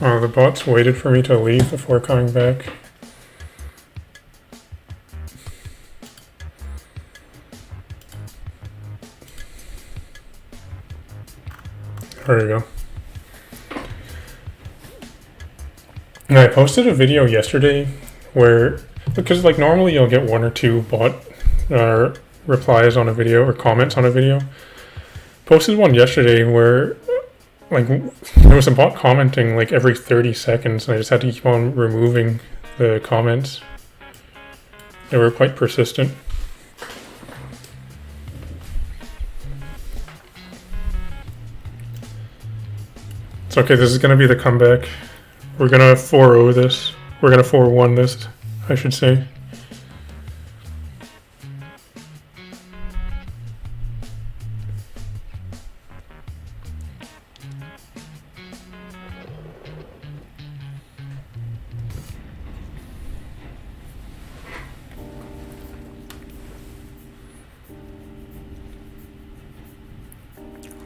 Oh, the bots waited for me to leave before coming back. There we go. And I posted a video yesterday where, because like normally you'll get 1 or 2 bot replies on a video or comments on a video. Posted one yesterday where like there was a bot commenting like every 30 seconds and I just had to keep on removing the comments. They were quite persistent. It's okay, this is going to be the comeback. We're going to 4-0 this. We're going to 4-1 this, I should say.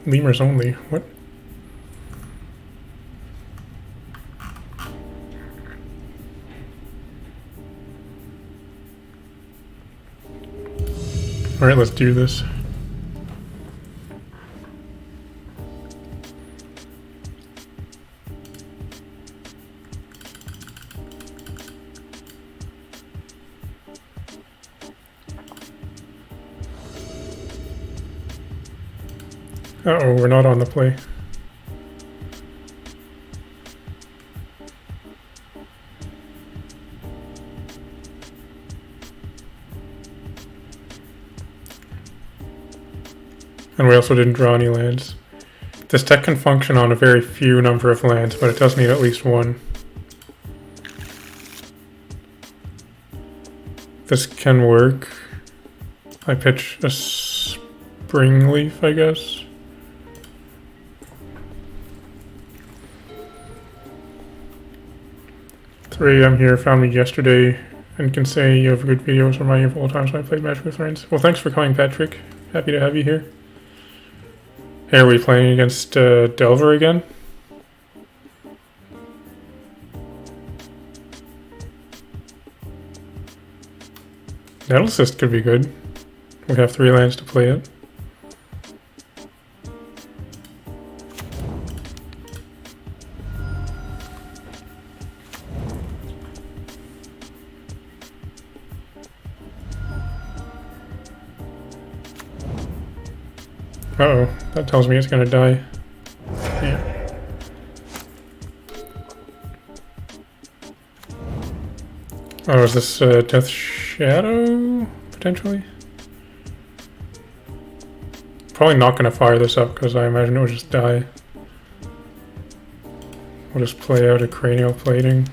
Lemurs only. What? Alright, let's do this. Uh-oh, we're not on the play. And we also didn't draw any lands. This deck can function on a very few number of lands, but it does need at least one. This can work. I pitch a spring leaf, I guess. I'm here, found me yesterday, and can say you have good videos reminding you of old times when I played Magic with friends. Well, thanks for coming, Patrick. Happy to have you here. Hey, are we playing against Delver again? Nettle Assist could be good. We have 3 lands to play it. Uh-oh, that tells me it's gonna die. Yeah. Oh, is this Death Shadow, potentially? Probably not gonna fire this up, because I imagine it will just die. We'll just play out a cranial plating.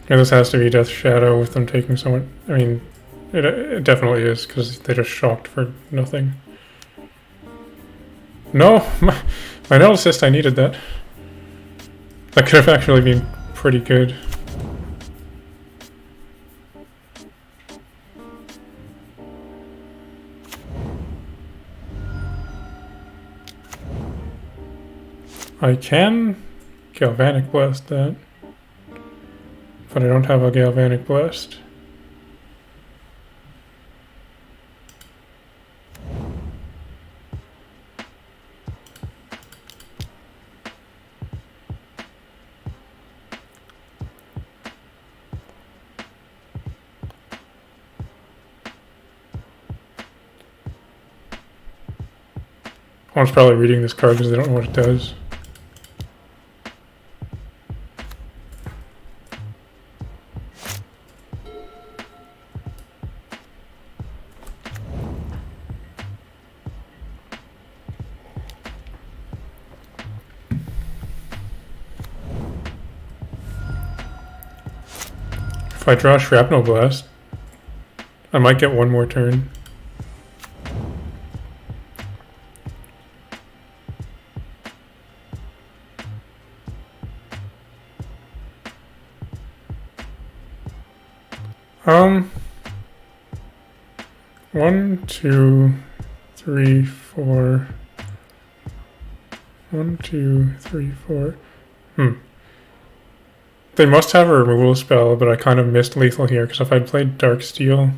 Yeah, this has to be Death Shadow with them taking so much. I mean, it definitely is, because they just shocked for nothing. No! My Nettle Assist, I needed that. That could have actually been pretty good. I can Galvanic Blast that. But I don't have a Galvanic Blast. One's probably reading this card because they don't know what it does. If I draw Shrapnel Blast, I might get one more turn. 1, 2, 3, 4. 1, 2, 3, 4. They must have a removal spell, but I kind of missed lethal here, because if I'd played Dark Steel...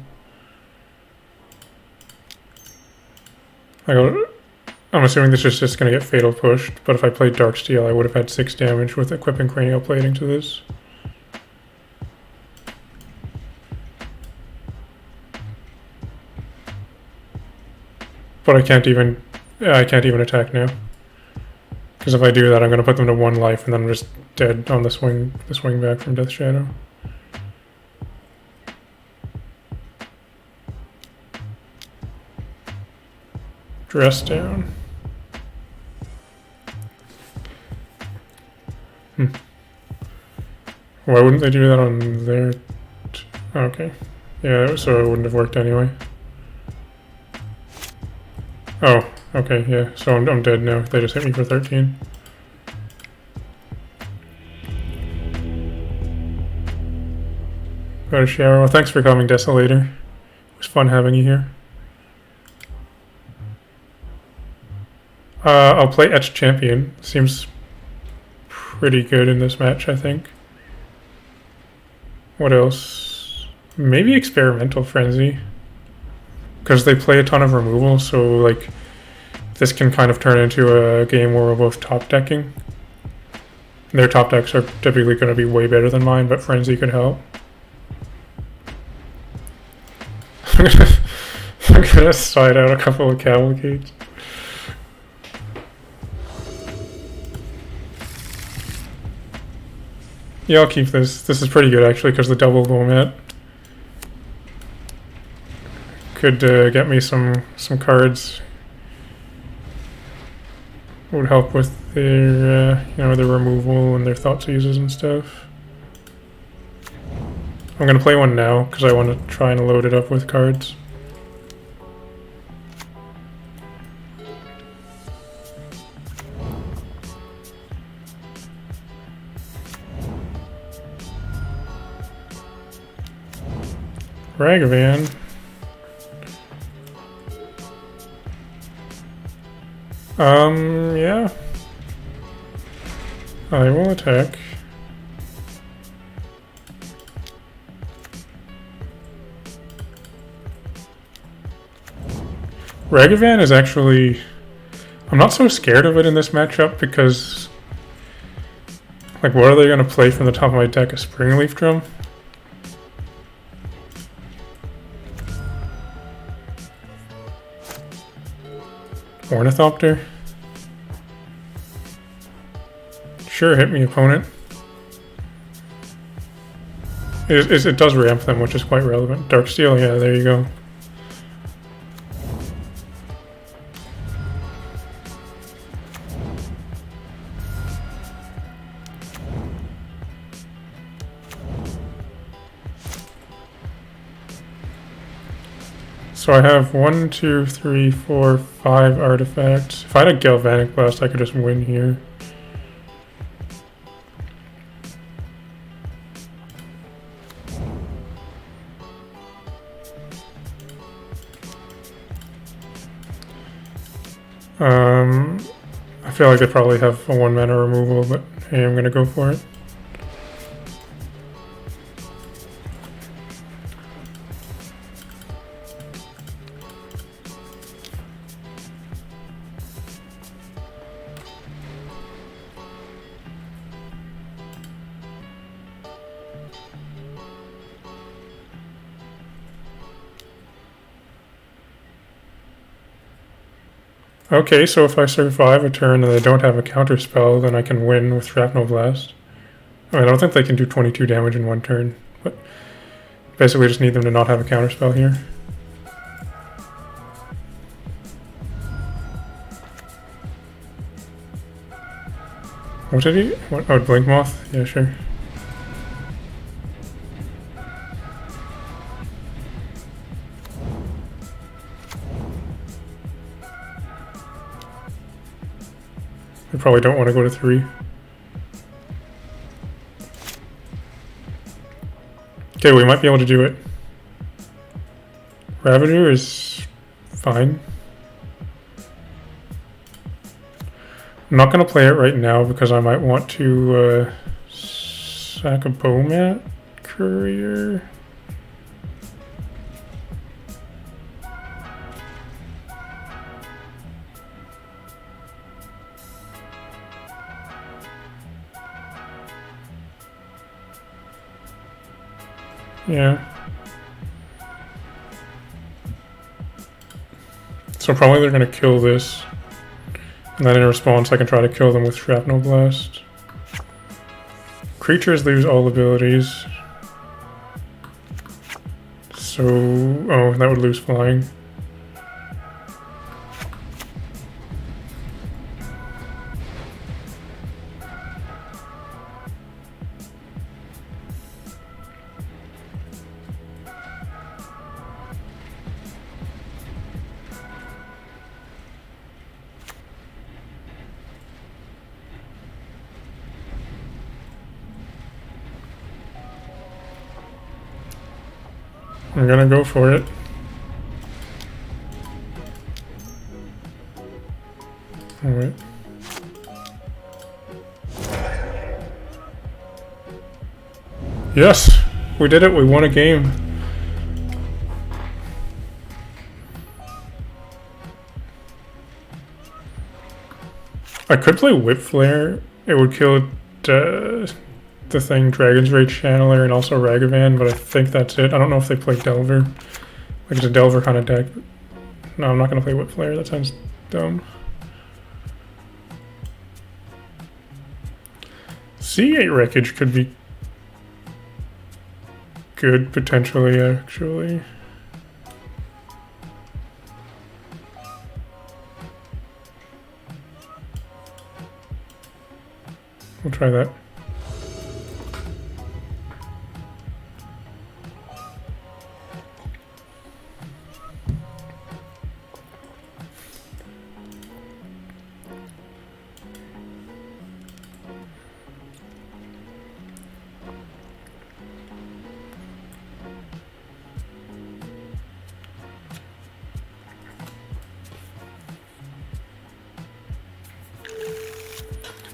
I'm assuming this is just going to get Fatal Pushed, but if I played Dark Steel, I would have had 6 damage with equipping Cranial Plating to this. But I can't even attack now. Because if I do that, I'm going to put them to 1 life, and then I'm just dead on the swing back from Death Shadow. Dress down. Why wouldn't they do that on their... Okay. Yeah, so it wouldn't have worked anyway. Oh, okay, yeah. So I'm dead now. They just hit me for 13. Got a shower. Well, thanks for coming, Desolator. It was fun having you here. I'll play Etched Champion. Seems pretty good in this match, I think. What else? Maybe Experimental Frenzy. Because they play a ton of removal, so like this can kind of turn into a game where we're both top decking. Their top decks are typically going to be way better than mine, but Frenzy could help. I'm gonna side out a couple of Cavalcades. Yeah, I'll keep this. This is pretty good actually, because the double Gomet could get me some cards. Would help with their their removal and their thought seizes and stuff. I'm gonna play one now because I want to try and load it up with cards. Ragavan. Yeah. I will attack. Ragavan is actually... I'm not so scared of it in this matchup because... Like, what are they going to play from the top of my deck? A Springleaf Drum? Ornithopter? Sure, hit me, opponent. It does ramp them, which is quite relevant. Darksteel, yeah, there you go. So I have 1, 2, 3, 4, 5 artifacts. If I had a Galvanic Blast, I could just win here. I feel like I probably have a 1-mana removal, but hey, I'm gonna go for it. Okay, so if I survive a turn and they don't have a counter spell, then I can win with Shrapnel Blast. I don't think they can do 22 damage in 1 turn, but basically just need them to not have a counter spell here. What did he? What? Oh, Blink Moth? Yeah, sure. I probably don't want to go to 3. Okay, we might be able to do it. Ravager is fine. I'm not going to play it right now because I might want to sack a Bowmat Courier. Yeah. So probably they're going to kill this. And then in response I can try to kill them with Shrapnel Blast. Creatures lose all abilities. So... oh, that would lose flying. I'm gonna go for it. Alright. Yes! We did it, we won a game. I could play Whip Flare. It would kill the thing, Dragon's Rage Channeler, and also Ragavan, but I think that's it. I don't know if they play Delver. Like, it's a Delver kind of deck. No, I'm not going to play Whip Flare. That sounds dumb. C8 Wreckage could be good, potentially, actually. We'll try that.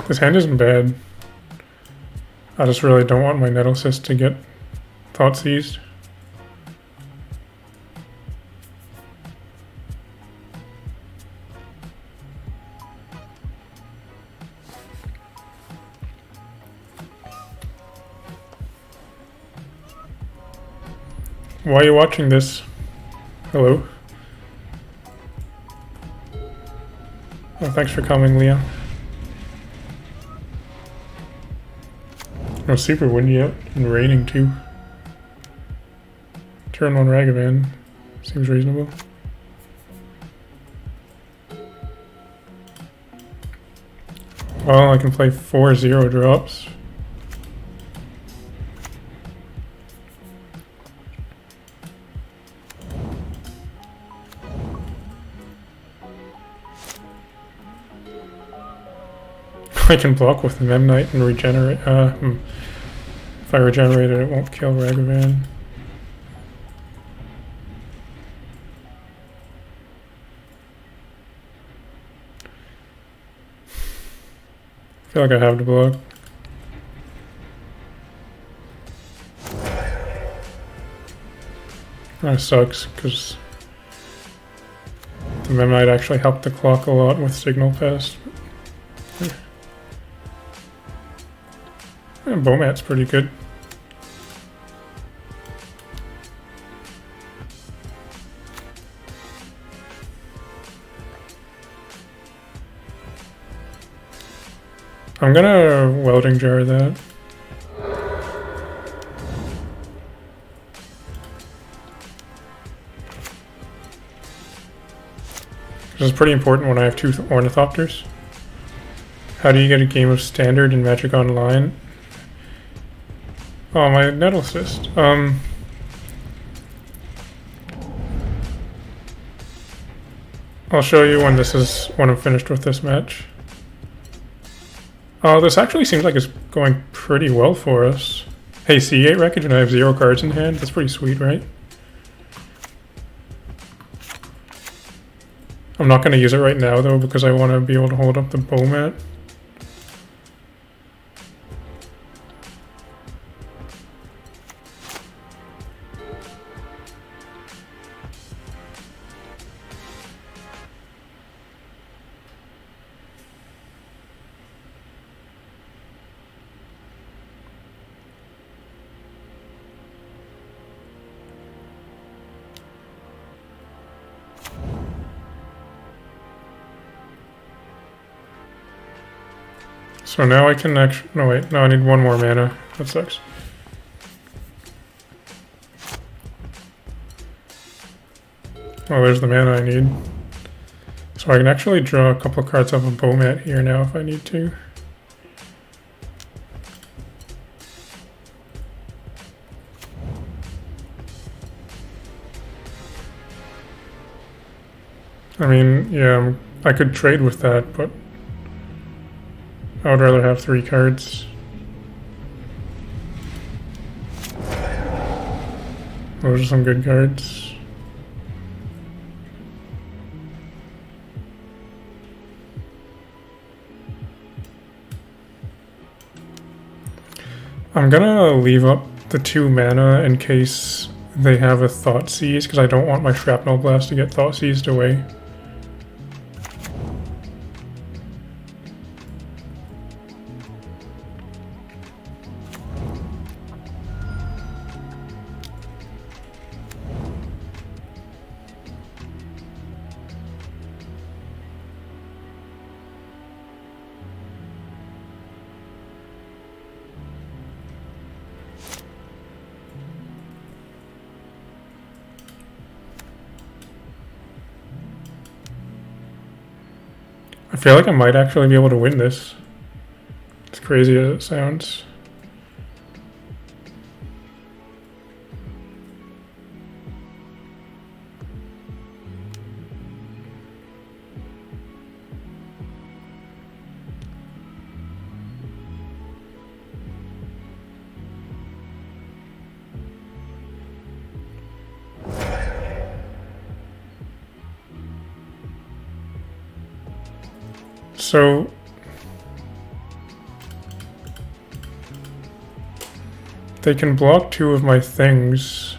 This hand isn't bad. I just really don't want my Nettlecyst to get thought seized. Why are you watching this? Hello? Oh, thanks for coming, Leah. Oh, super windy out and raining too. Turn 1 Ragavan. Seems reasonable. Well, I can play 4 0-drops. I can block with the Memnite and regenerate. If I regenerate it, it won't kill Ragavan. I feel like I have to block. That sucks, because the Memnite actually helped the clock a lot with Signal Pest. And Bowmat's pretty good. I'm gonna welding jar that. This is pretty important when I have 2 Ornithopters. How do you get a game of Standard in Magic Online? Oh, my Nettlecyst. I'll show you when I'm finished with this match. This actually seems like it's going pretty well for us. Hey, C8 Wreckage and I have 0 cards in hand. That's pretty sweet, right? I'm not going to use it right now though because I want to be able to hold up the bow mat. So now I can actually, no wait, no I need one more mana, that sucks. Oh, there's the mana I need. So I can actually draw a couple of cards off a bow mat here now if I need to. I mean, yeah, I could trade with that, but I would rather have 3 cards. Those are some good cards. I'm gonna leave up the 2 mana in case they have a Thought Seize, because I don't want my Shrapnel Blast to get Thought Seized away. I feel like I might actually be able to win this. As crazy as it sounds. So they can block 2 of my things,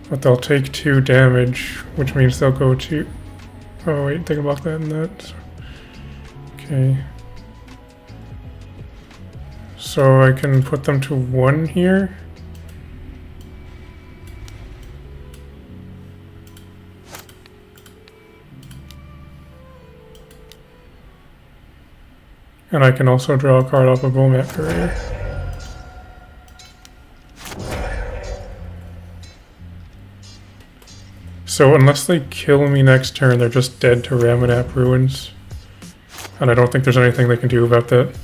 but they'll take 2 damage, which means they'll go to... Oh wait, they can block that and that. Okay. So I can put them to 1 here. And I can also draw a card off a bow mat courier. So unless they kill me next turn, they're just dead to Ramanap Ruins. And I don't think there's anything they can do about that.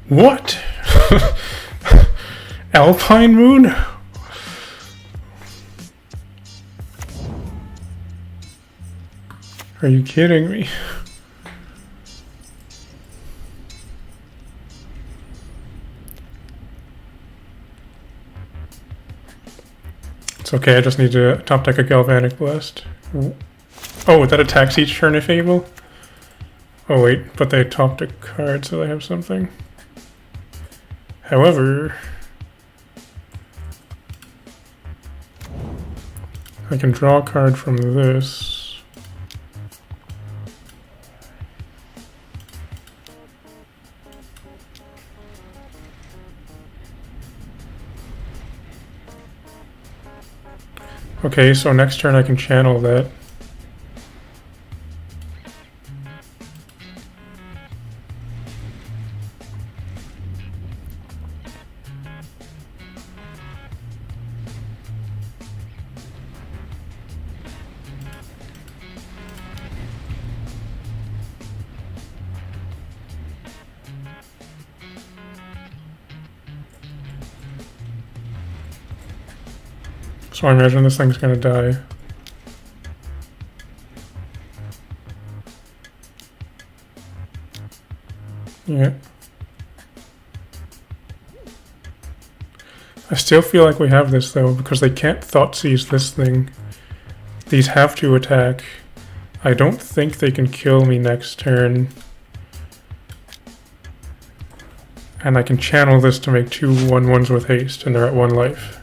What? Alpine Moon? Are you kidding me? It's okay, I just need to top deck a Galvanic Blast. Oh, that attacks each turn if able? Oh wait, but they topped a card so they have something. However, I can draw a card from this. Okay, so next turn I can channel that. So I imagine this thing's gonna die. Yeah. I still feel like we have this though, because they can't Thoughtseize this thing. These have to attack. I don't think they can kill me next turn. And I can channel this to make 2 1/1s with haste, and they're at 1 life.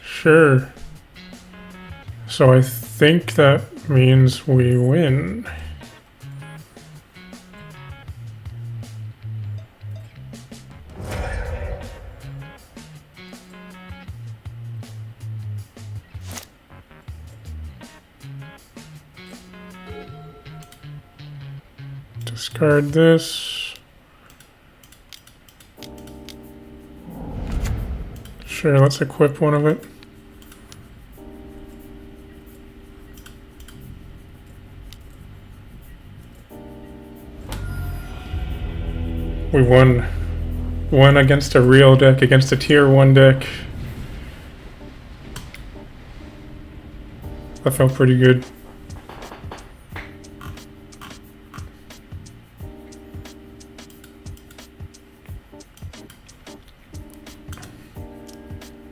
Sure. So I think that means we win. Discard this. Sure, let's equip one of it. We won. Won against a real deck, against a tier 1 deck. That felt pretty good.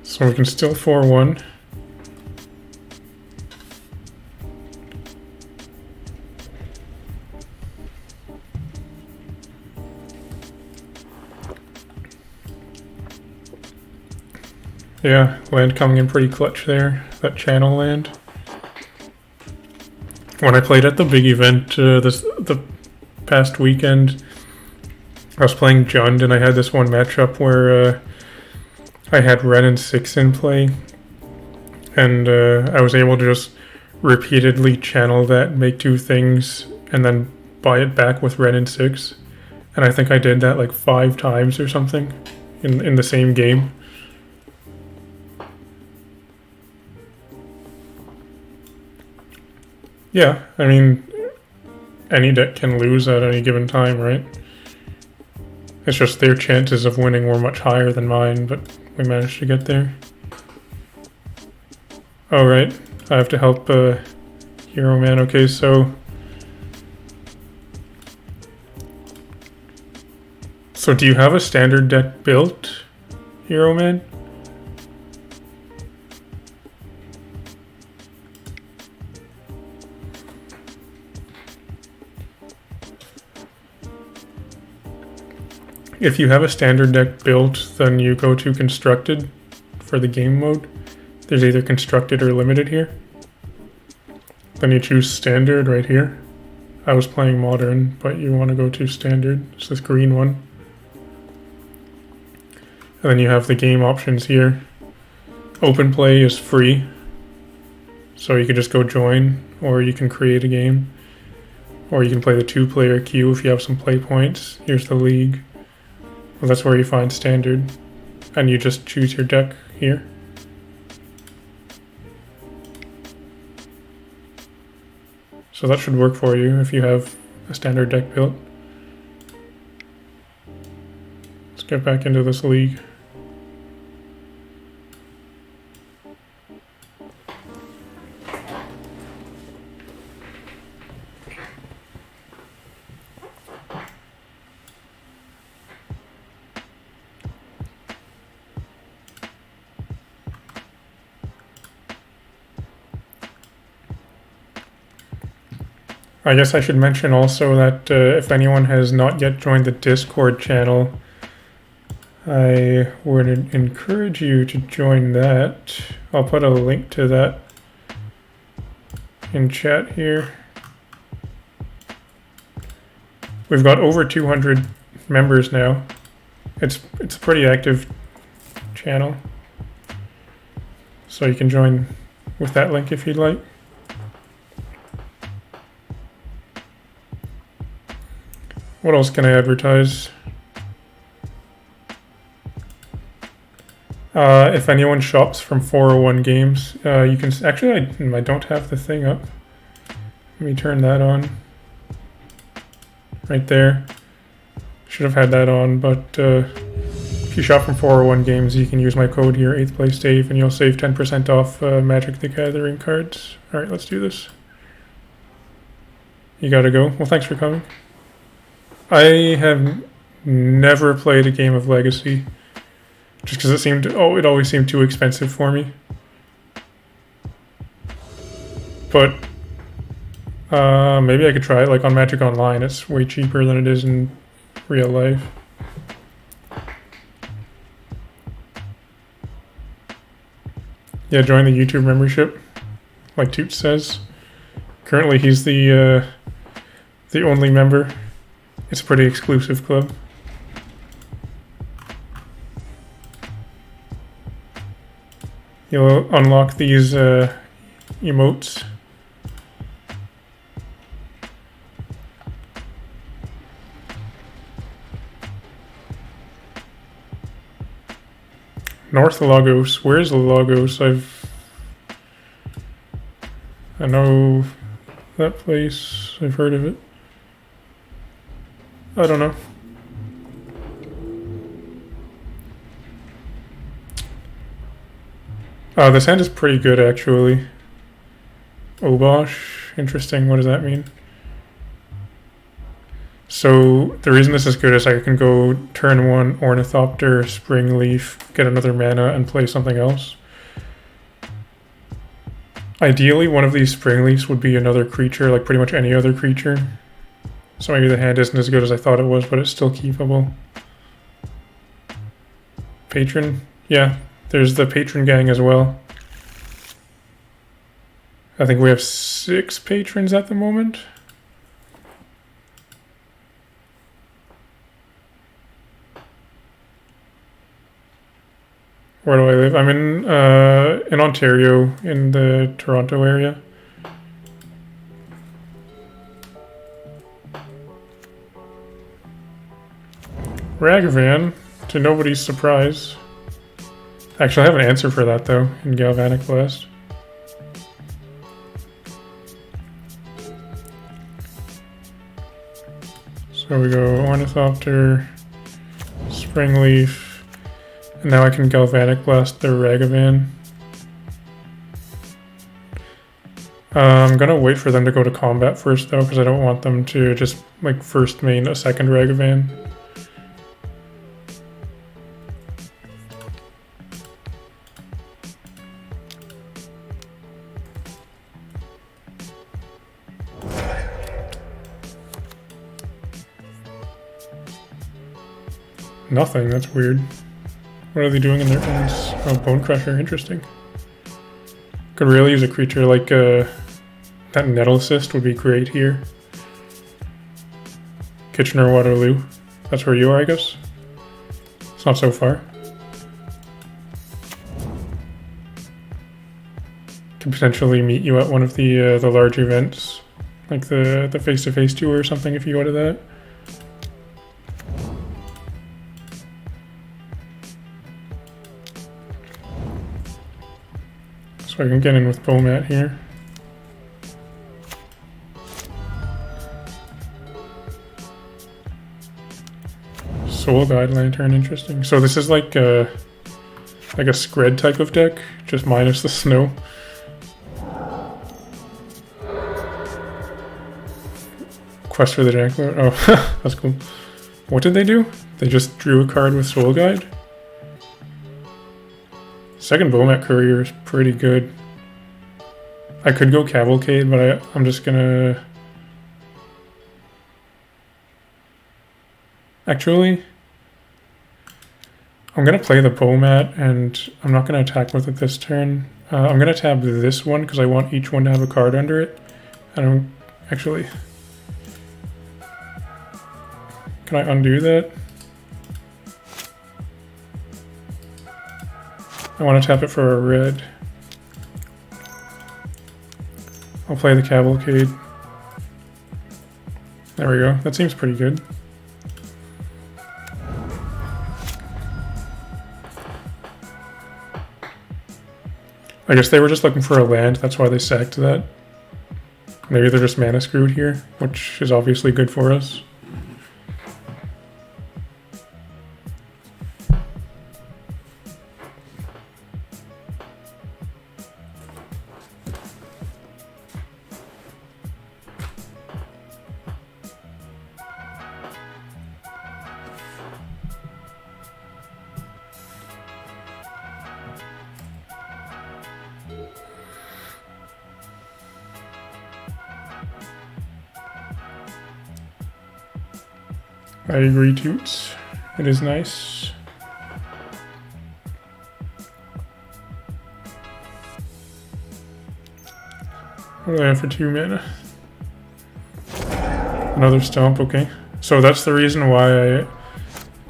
So we can still 4-1. Yeah, land coming in pretty clutch there, that channel land. When I played at the big event the past weekend, I was playing Jund and I had this one matchup where I had Ren and 6 in play, and I was able to just repeatedly channel that, make 2 things, and then buy it back with Ren and 6. And I think I did that like 5 times or something in the same game. Yeah, I mean, any deck can lose at any given time, right? It's just their chances of winning were much higher than mine, but we managed to get there. Oh, right, I have to help Hero Man. Okay, so do you have a standard deck built, Hero Man? If you have a standard deck built, then you go to Constructed for the game mode. There's either Constructed or Limited here. Then you choose Standard right here. I was playing Modern, but you want to go to Standard. It's this green one. And then you have the game options here. Open play is free, so you can just go join, or you can create a game, or you can play the 2-player queue if you have some play points. Here's the league. Well, that's where you find standard, and you just choose your deck here. So that should work for you if you have a standard deck built. Let's get back into this league. I guess I should mention also that if anyone has not yet joined the Discord channel, I would encourage you to join that. I'll put a link to that in chat here. We've got over 200 members now. It's a pretty active channel. So you can join with that link if you'd like. What else can I advertise? If anyone shops from 401 Games, you can actually, I don't have the thing up. Let me turn that on. Right there. Should have had that on, but if you shop from 401 Games, you can use my code here, 8th Place Dave, and you'll save 10% off Magic the Gathering cards. Alright, let's do this. You gotta go. Well, thanks for coming. I have never played a game of Legacy. Just because it always seemed too expensive for me. But maybe I could try it. Like on Magic Online, it's way cheaper than it is in real life. Yeah, join the YouTube membership, like Toots says. Currently, he's the only member. It's a pretty exclusive club. You'll unlock these emotes. North Lagos. Where's Lagos? I know that place. I've heard of it. I don't know. This hand is pretty good, actually. Obosh. Interesting. What does that mean? So, the reason this is good is I can go turn 1 Ornithopter, Spring Leaf, get another mana, and play something else. Ideally, one of these Spring Leafs would be another creature, like pretty much any other creature. So maybe the hand isn't as good as I thought it was, but it's still keepable. Patron? Yeah, there's the Patron gang as well. I think we have 6 patrons at the moment. Where do I live? I'm in Ontario, in the Toronto area. Ragavan, to nobody's surprise. Actually, I have an answer for that though, in Galvanic Blast. So we go Ornithopter, Springleaf, and now I can Galvanic Blast the Ragavan. I'm gonna wait for them to go to combat first though, because I don't want them to just like first main a second Ragavan. Nothing, that's weird. What are they doing in their ends? Oh, Bone Crusher, interesting. Could really use a creature like that Nettle Assist would be great here. Kitchener-Waterloo. That's where you are, I guess? It's not so far. Could potentially meet you at one of the large events. Like the face-to-face tour or something if you go to that. So I can get in with Bomat here. Soul Guide Lantern, interesting. So this is like a Scred type of deck, just minus the snow. Quest for the Jackal. Oh, that's cool. What did they do? They just drew a card with Soul Guide? Second Bomat Courier is pretty good. I could go Cavalcade, but I'm just gonna... Actually, I'm gonna play the Bomat, and I'm not gonna attack with it this turn. I'm gonna tab this one, because I want each one to have a card under it. I don't... Actually... Can I undo that? I want to tap it for a red. I'll play the cavalcade. There we go. That seems pretty good. I guess they were just looking for a land, that's why they sacked that. Maybe they're just mana screwed here, which is obviously good for us. I agree, Toots. It is nice. What do I have for 2 mana? Another stomp, okay. So that's the reason why I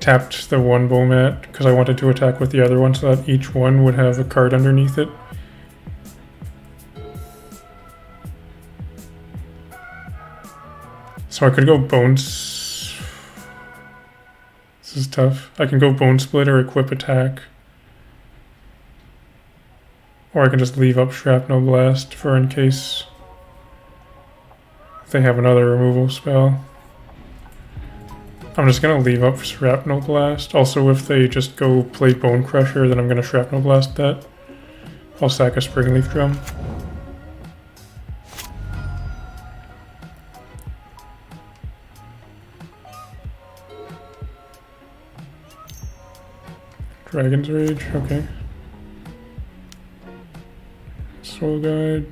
tapped the one bowl mat, because I wanted to attack with the other one so that each one would have a card underneath it. So I could go bones. This is tough. I can go Bone Splitter, equip attack. Or I can just leave up Shrapnel Blast for in case they have another removal spell. I'm just going to leave up Shrapnel Blast. Also, if they just go play Bone Crusher, then I'm going to Shrapnel Blast that. I'll sack a Springleaf Drum. Dragon's Rage, okay. Soul Guide.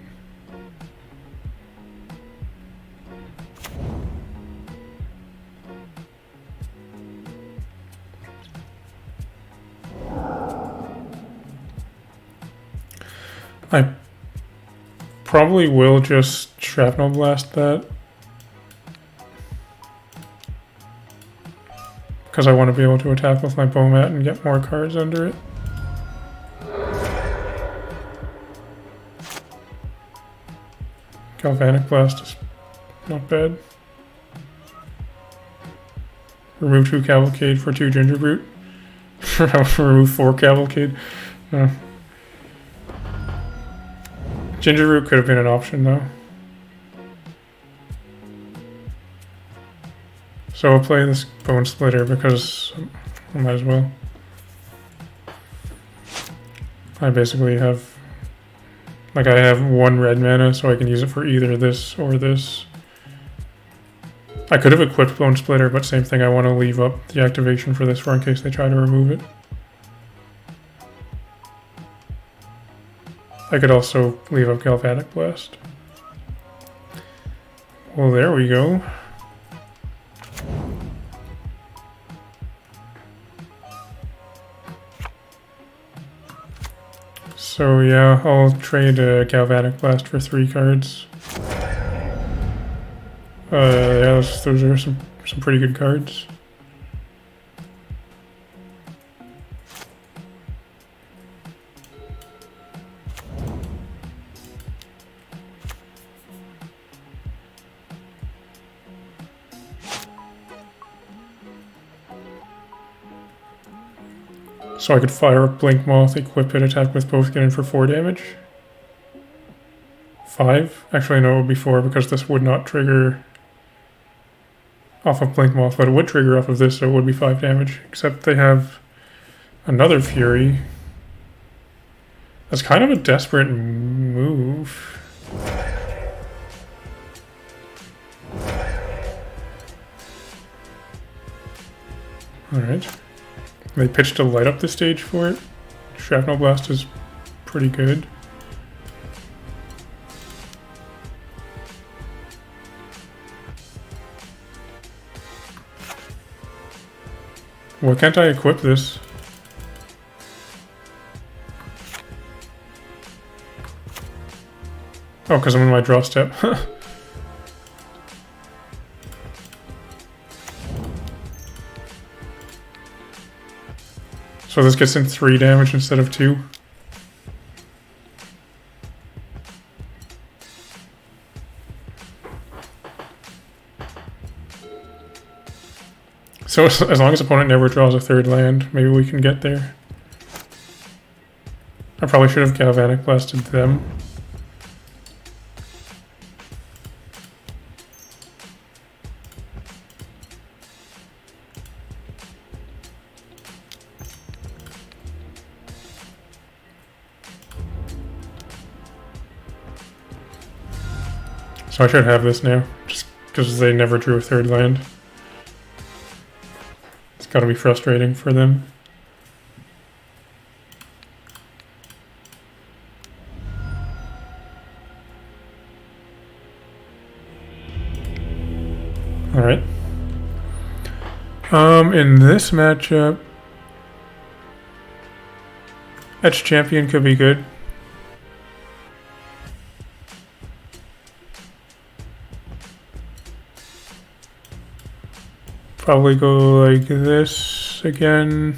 I probably will just Shrapnel Blast that. Because I want to be able to attack with my bow mat and get more cards under it. Galvanic Blast is not bad. Remove 2 Cavalcade for 2 Gingerbrute. Remove 4 Cavalcade. Gingerbrute could have been an option though. So I'll play this Bone Splitter because I might as well. I basically have, like, I have 1 red mana, so I can use it for either this or this. I could have equipped Bone Splitter, but same thing, I want to leave up the activation for this for in case they try to remove it. I could also leave up Galvanic Blast. Well, there we go. So yeah, I'll trade a Galvanic Blast for 3 cards. Yeah, those are some pretty good cards. So I could fire up Blink Moth, equip it, attack with both, get in for 4 damage. 5? Actually, no, it would be 4 because this would not trigger off of Blink Moth, but it would trigger off of this, so it would be 5 damage. Except they have another Fury. That's kind of a desperate move. Alright. They pitched to light up the stage for it. Shrapnel Blast is pretty good. Why can't I equip this? Oh, because I'm in my draw step. So this gets in 3 damage instead of 2. So as long as opponent never draws a third land, maybe we can get there. I probably should have Galvanic Blasted them. So I should have this now, just because they never drew a third land. It's gotta be frustrating for them. Alright. In this matchup, Etch Champion could be good. Probably go like this again.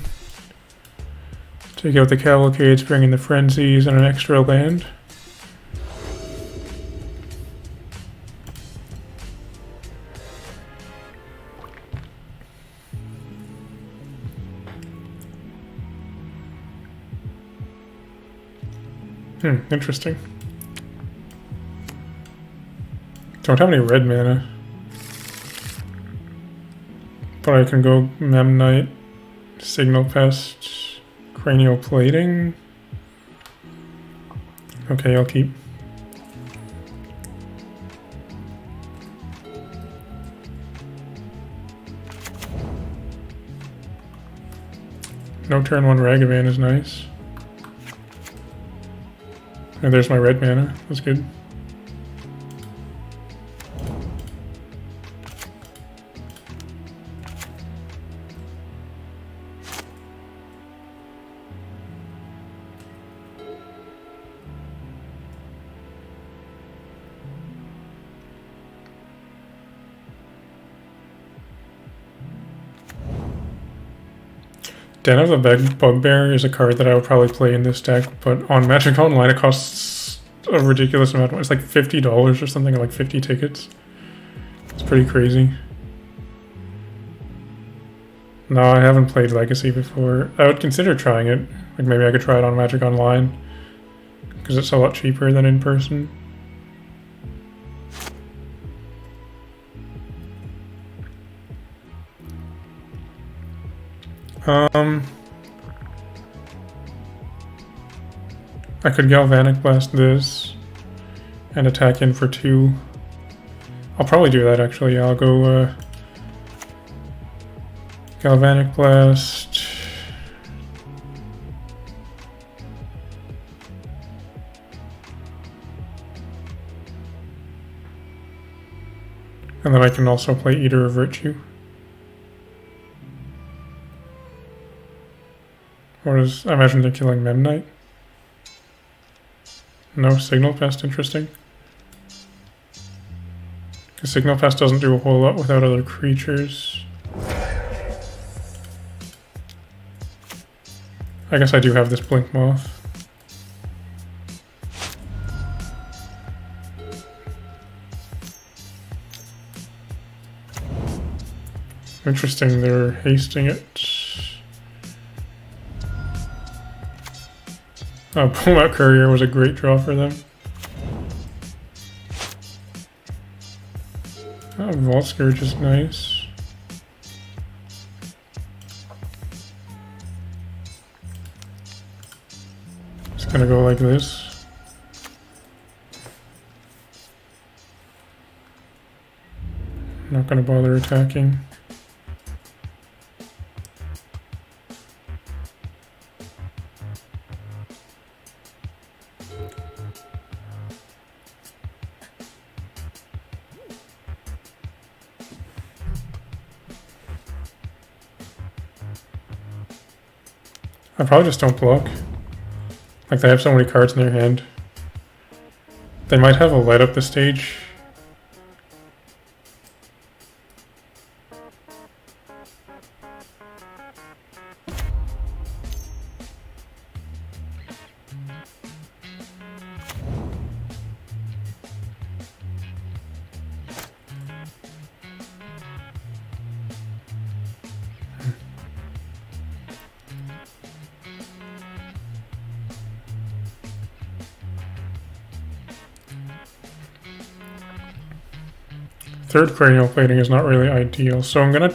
Take out the Cavalcades, bring in the Frenzies and an extra land. Interesting. Don't have any red mana. But I can go Memnite, Signal Pest, Cranial Plating. Okay, I'll keep. No turn 1 Ragavan is nice. And there's my red mana, that's good. Den of the Bugbear is a card that I would probably play in this deck, but on Magic Online it costs a ridiculous amount. It's like $50 or something, like 50 tickets. It's pretty crazy. No, I haven't played Legacy before. I would consider trying it. Like maybe I could try it on Magic Online, because it's a lot cheaper than in person. I could Galvanic Blast this and attack in for 2. I'll probably do that actually. I'll go Galvanic Blast. And then I can also play Eater of Virtue. Or is, I imagine they're killing Memnite. No, Signal Pest, interesting. Because Signal Pest doesn't do a whole lot without other creatures. I guess I do have this Blink Moth. Interesting, they're hasting it. Oh, Pullout Courier was a great draw for them. Oh, Vault Scourge is nice. Just gonna go like this. Not gonna bother attacking. I probably just don't block. Like, they have so many cards in their hand. They might have a light up the stage. third cranial plating is not really ideal, so I'm gonna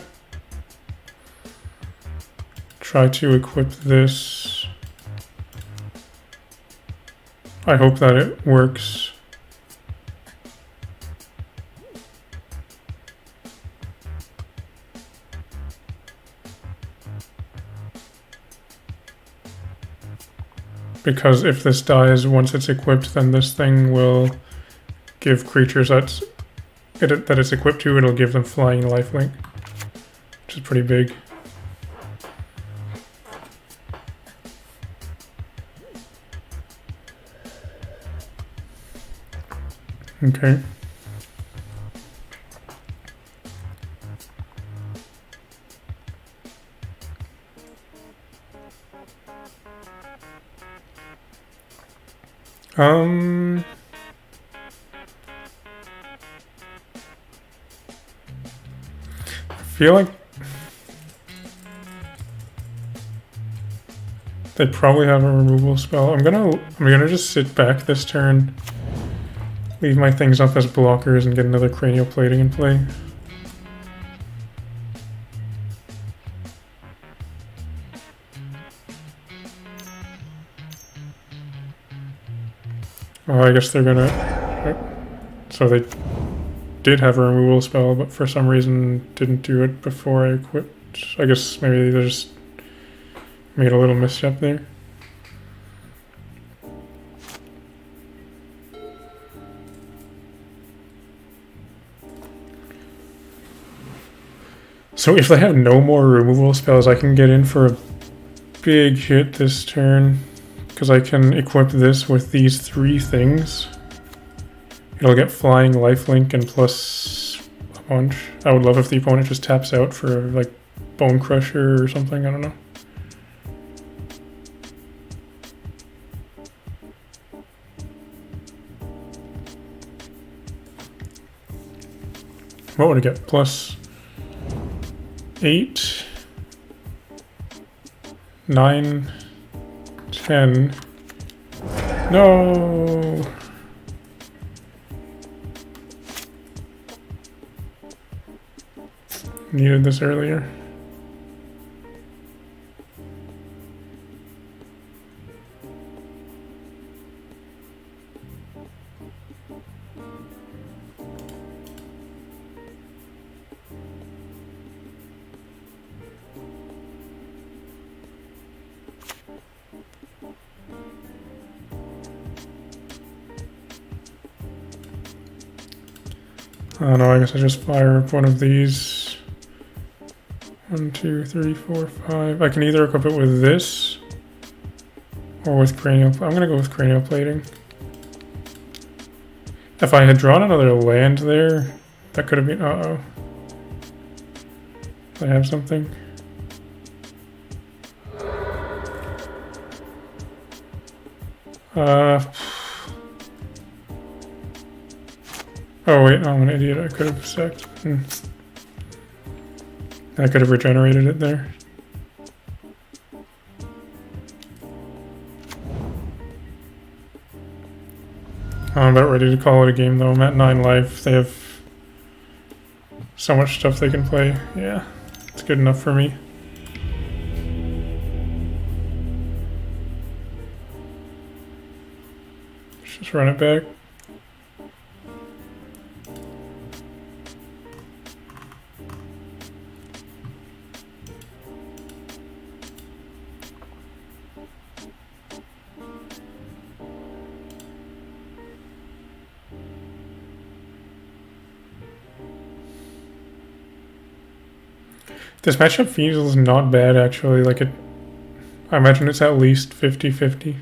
try to equip this. I hope that it works. Because if this dies once it's equipped, then this thing will give creatures that it's equipped to, it'll give them flying lifelink, which is pretty big. Okay. I feel like they probably have a removal spell. I'm gonna just sit back this turn, leave my things up as blockers, and get another cranial plating in play. Oh, I guess they're gonna. So they did have a removal spell, but for some reason didn't do it before I equipped. I guess maybe they just made a little misstep there. So if they have no more removal spells, I can get in for a big hit this turn, because I can equip this with these three things. It'll get flying, lifelink, and plus a bunch. I would love if the opponent just taps out for like Bone Crusher or something, I don't know. What would it get? Plus 8, 9, 10. No! Needed this earlier. I don't know, I guess I just fire up one of these. 1, 2, 3, 4, 5. I can either equip it with this or with cranial. I'm gonna go with cranial plating. If I had drawn another land there, that could have been. Uh-oh. I have something. Oh wait, no, I'm an idiot. I could have sacked. I could have regenerated it there. I'm about ready to call it a game though. I'm at 9 life. They have so much stuff they can play. Yeah, it's good enough for me. Let's just run it back. This matchup feels not bad actually, like it, I imagine it's at least 50-50.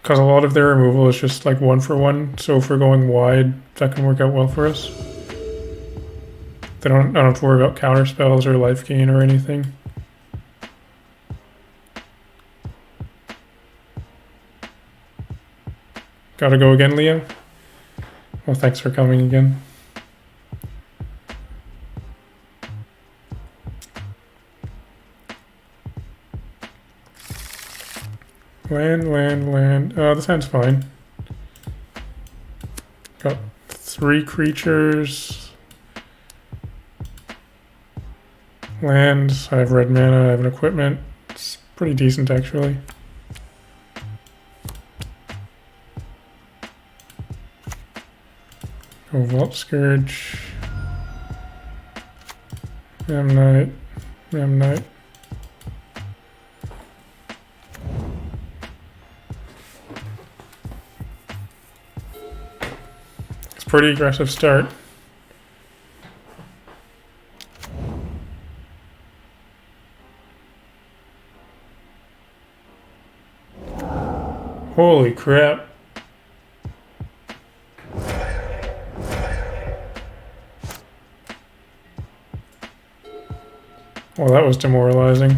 Because a lot of their removal is just like 1-for-1, so if we're going wide, that can work out well for us. I don't have to worry about counter spells or life gain or anything. Gotta go again, Leo? Well, thanks for coming again. Land. This hand's fine. Got 3 creatures. Lands. I have red mana. I have an equipment. It's pretty decent, actually. Go Vault Scourge. Ram Knight. Ram Knight. It's a pretty aggressive start. Holy crap. Well, that was demoralizing.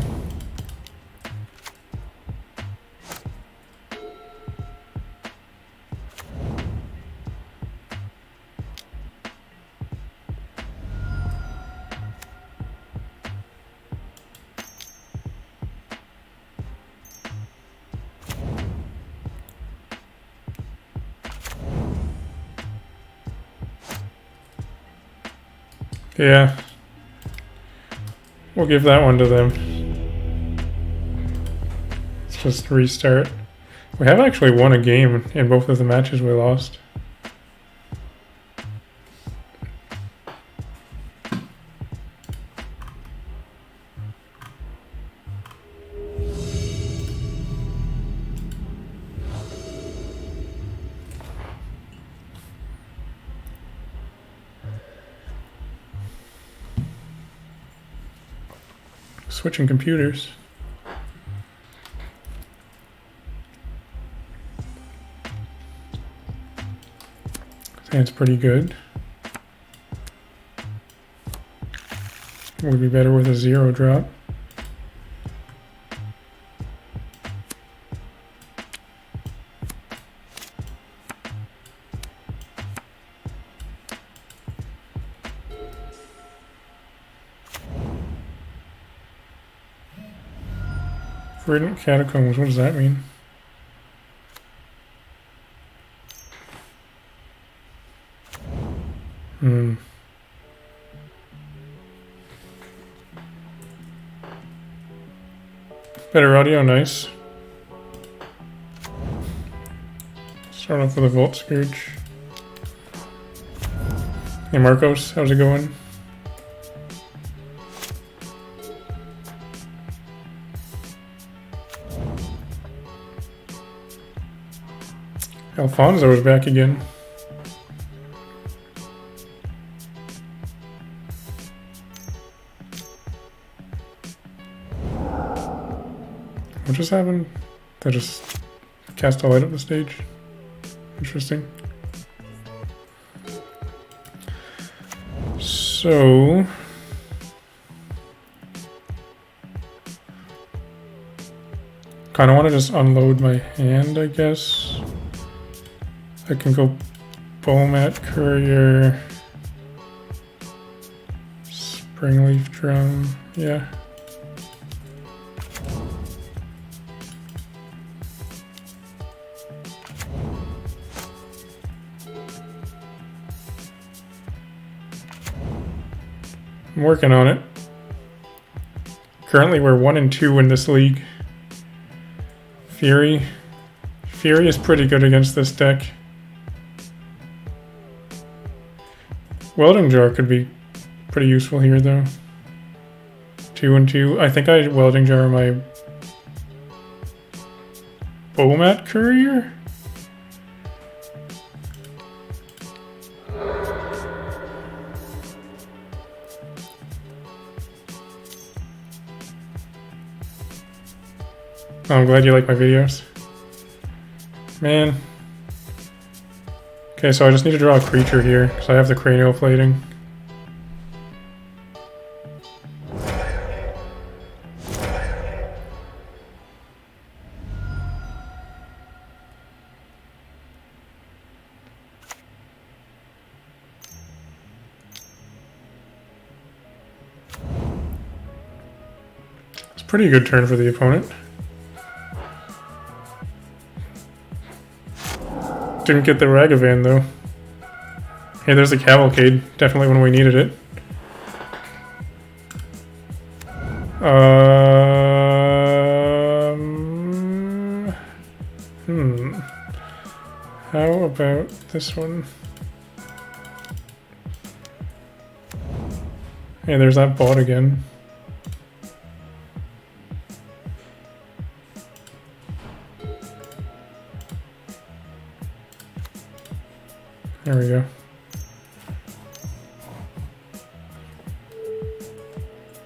Yeah. We'll give that one to them. Let's just restart. We have actually won a game in both of the matches we lost. Switching computers. Sounds pretty good. Would be better with a 0 drop. Verdant Catacombs, what does that mean? Better audio, nice. Start off with a Vault Scourge. Hey Marcos, how's it going? Alfonso is back again. What just happened? They just cast a light up the stage. Interesting. So kind of want to just unload my hand, I guess. I can go Bowmat Courier, Springleaf Drum, yeah. I'm working on it. Currently we're 1-2 in this league. Fury is pretty good against this deck. Welding Jar could be pretty useful here, though. 2-2. I think I Welding Jar my Bowmat Courier? Oh, I'm glad you like my videos. Man. Okay, so I just need to draw a creature here, because I have the cranial plating. It's a pretty good turn for the opponent. Didn't get the Ragavan though. Hey, there's the cavalcade. Definitely when we needed it. How about this one? Hey, there's that bot again. There we go.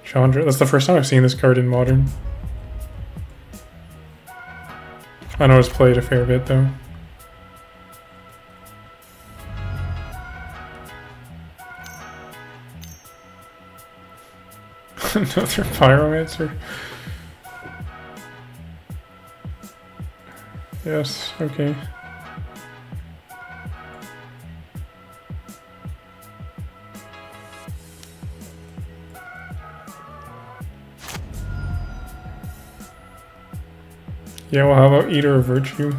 Chandra. That's the first time I've seen this card in Modern. I know it's played a fair bit though. Another Pyromancer. Yes, okay. Yeah, well, how about Eater of Virtue?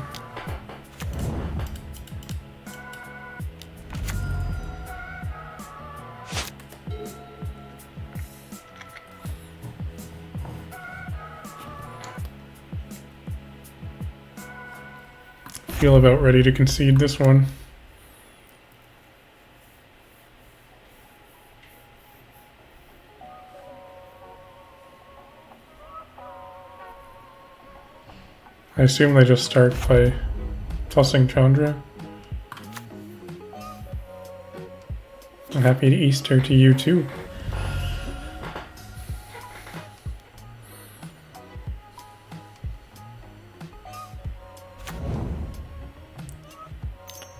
Feel about ready to concede this one. I assume they just start by tossing Chandra. I'm happy to Easter to you too.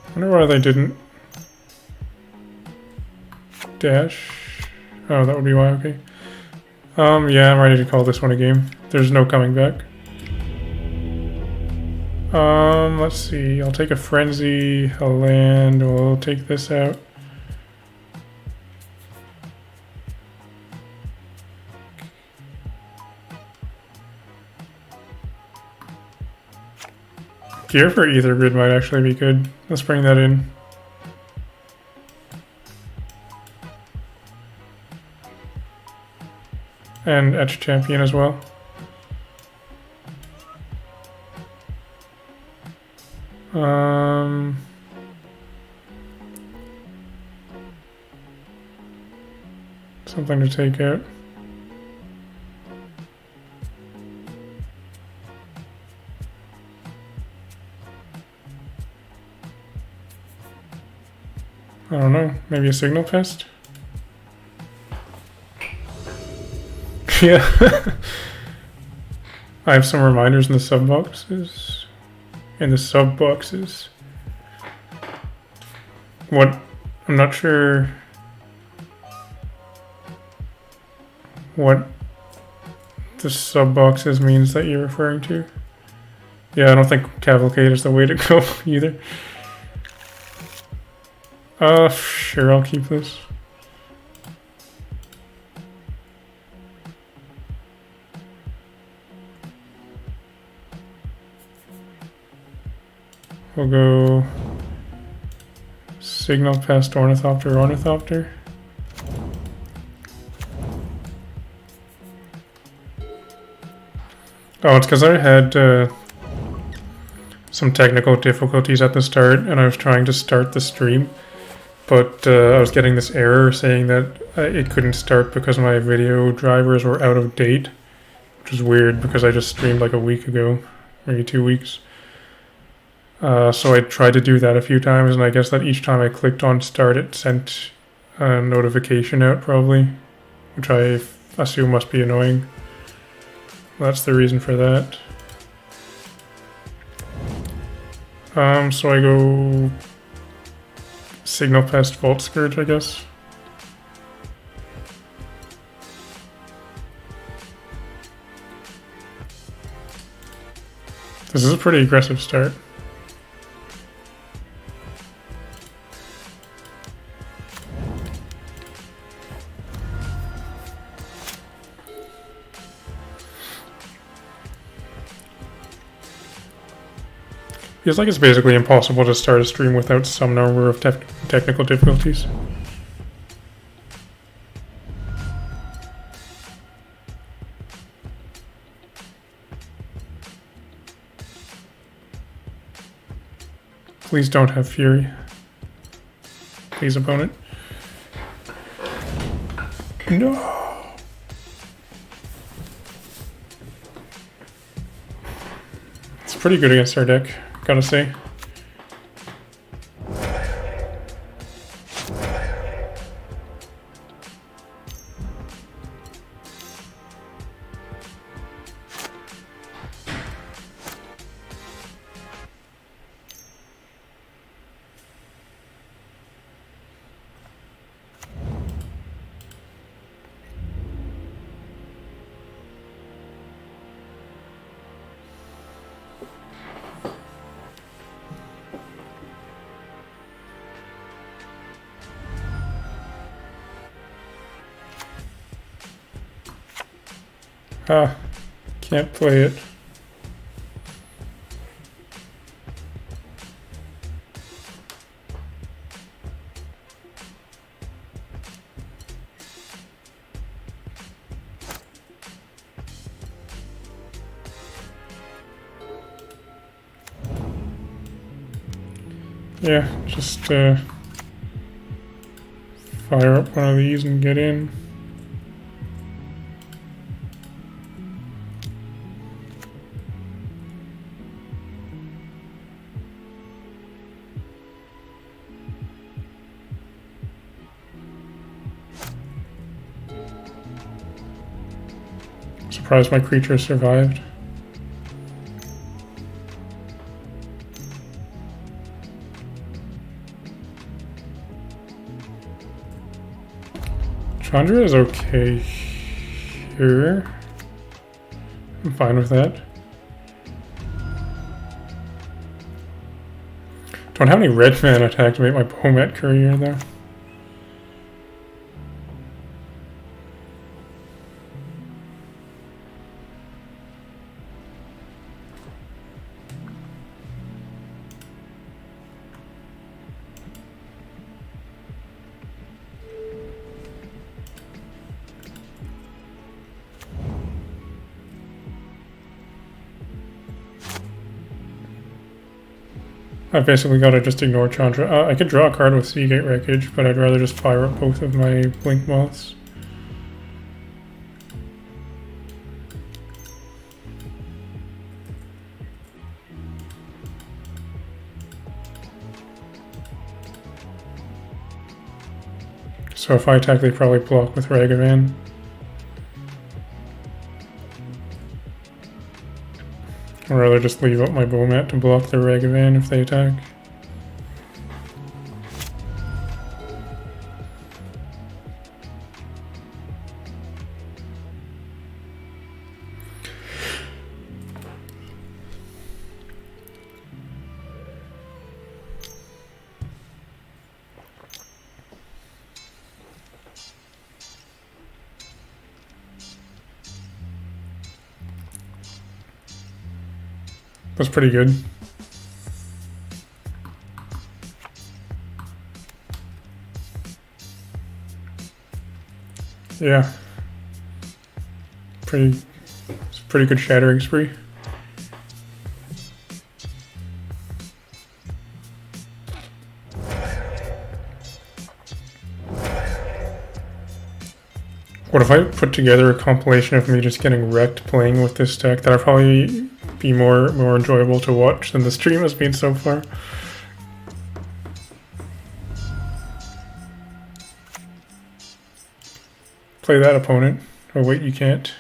I wonder why they didn't dash. Oh, that would be why, okay. Yeah, I'm ready to call this one a game. There's no coming back. Let's see. I'll take a frenzy, a land. We'll take this out. Gear for Ether Grid might actually be good. Let's bring that in. And Etch Champion as well. Something to take out. I don't know, maybe a Signal Pest? Yeah. I have some reminders in the sub boxes. What? I'm not sure what the sub boxes means that you're referring to. Yeah, I don't think Cavalcade is the way to go either. Sure, I'll keep this. We'll go Signal Pest, Ornithopter, Ornithopter. Oh, it's because I had some technical difficulties at the start, and I was trying to start the stream, but I was getting this error saying that it couldn't start because my video drivers were out of date, which is weird because I just streamed like a week ago, maybe 2 weeks. So I tried to do that a few times, and I guess that each time I clicked on start, it sent a notification out probably, which I assume must be annoying. That's the reason for that. So I go Signal Pest, Vault Scourge, I guess. This is a pretty aggressive start. Feels like it's basically impossible to start a stream without some number of technical difficulties. Please don't have Fury. Please, opponent. No. It's pretty good against our deck, gotta say. Ah, can't play it. Yeah, just fire up one of these and get in. Surprised my creature survived. Chandra is okay here. I'm fine with that. Don't have any red mana to activate my Bomet Courier though. I've basically got to just ignore Chandra. I could draw a card with Seagate Wreckage, but I'd rather just fire up both of my Blink Moths. So if I attack, they probably block with Ragavan. I'd rather just leave up my Bomat to block their Ragavan if they attack. That's pretty good. Yeah. It's a pretty good shattering spree. What if I put together a compilation of me just getting wrecked playing with this deck? That'd probably be more enjoyable to watch than the stream has been so far. Play that, opponent. Oh wait, you can't.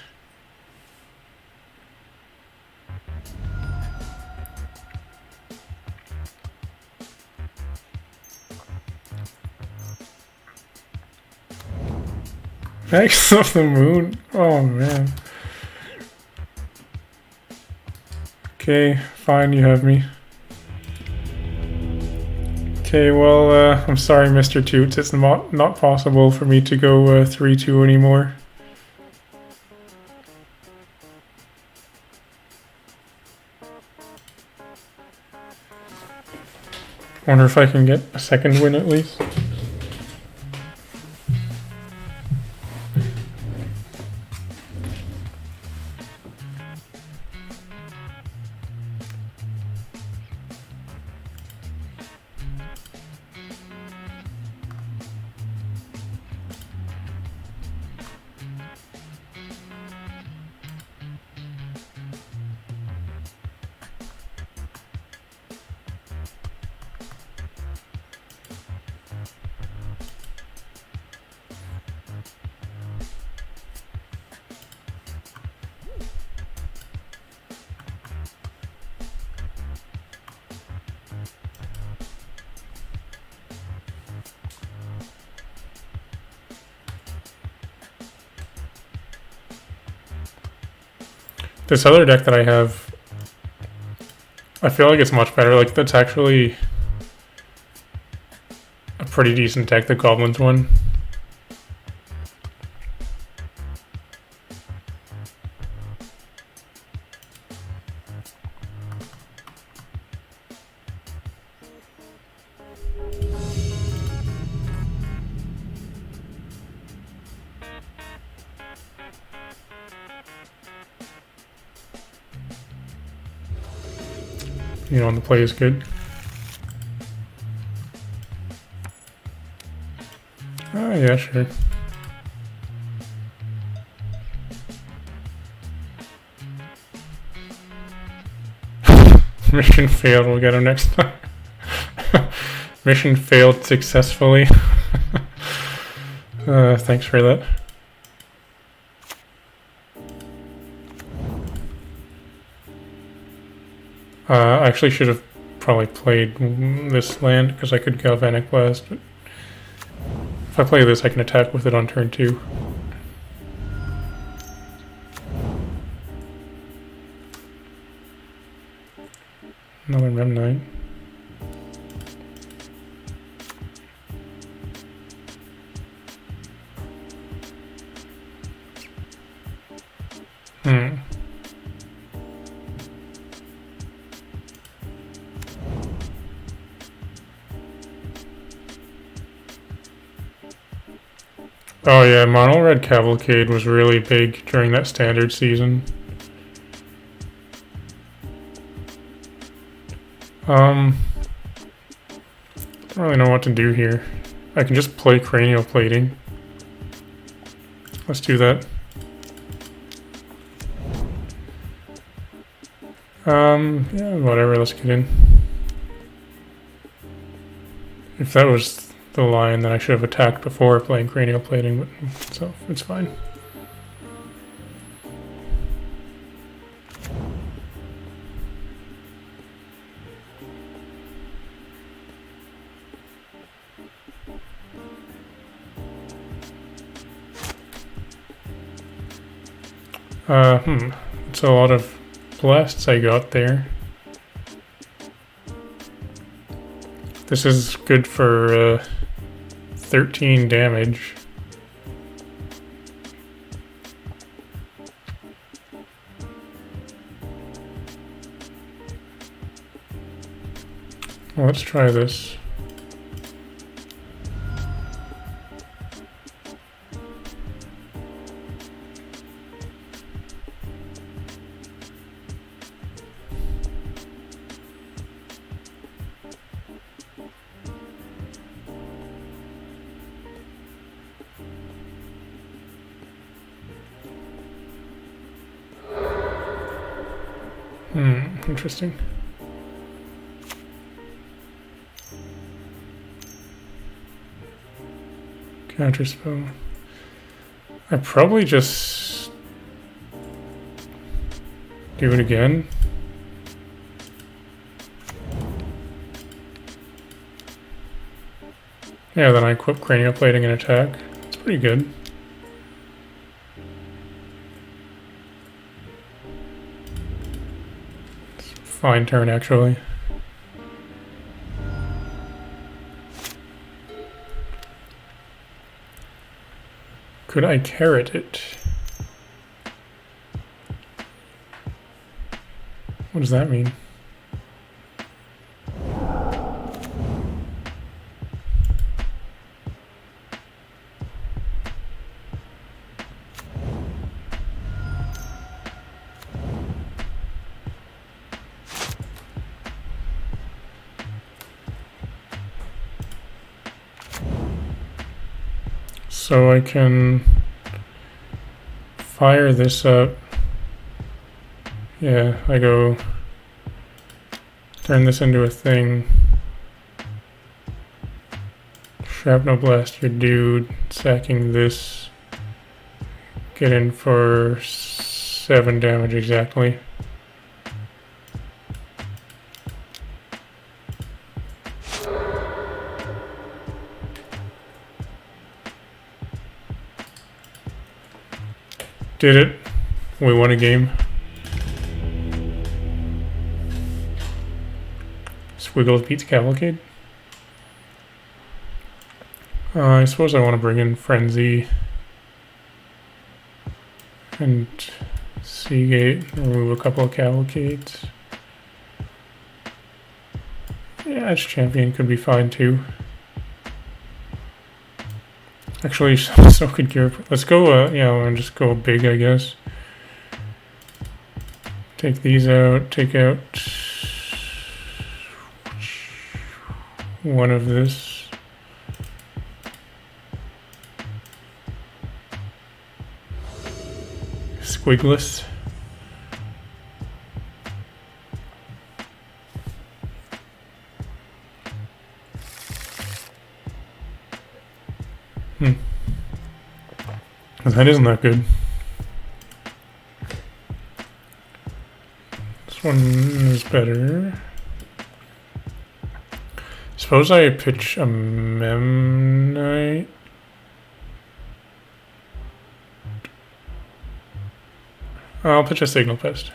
Max of the Moon? Oh man. Okay, fine, you have me. Okay, well, I'm sorry, Mr. Toots. It's not possible for me to go 3-2 anymore. Wonder if I can get a second win at least. This other deck that I have, I feel like it's much better. Like, that's actually a pretty decent deck, the goblins one. You know, and the play is good. Oh, yeah, sure. Mission failed, we'll get him next time. Mission failed successfully. Thanks for that. I actually should have probably played this land because I could Galvanic Blast, but if I play this I can attack with it on turn 2. Another Mem 9. Oh yeah, Mono Red Cavalcade was really big during that standard season. Don't really know what to do here. I can just play Cranial Plating. Let's do that. Yeah, whatever, let's get in. If that was the line, then I should have attacked before playing Cranial Plating, but so it's fine. It's a lot of blasts I got there. This is good for 13 damage. Well, let's try this. Interesting. Counterspell. I probably just do it again. Yeah, then I equip Cranial Plating and attack. It's pretty good. Fine turn, actually. Could I carrot it? What does that mean? So I can fire this up. Yeah, I go turn this into a thing. Shrapnel blast your dude, sacking this. Get in for 7 damage exactly. Did it. We won a game. Squiggles beats Cavalcade. I suppose I want to bring in Frenzy and Seagate, remove a couple of Cavalcades. Yeah, Edge Champion could be fine too. Actually, so could Gear. Let's go, yeah, and just go big, I guess. Take these out, take out one of this. Squigless. That isn't that good. This one is better. Suppose I pitch a Memnite. I'll pitch a Signal Pest.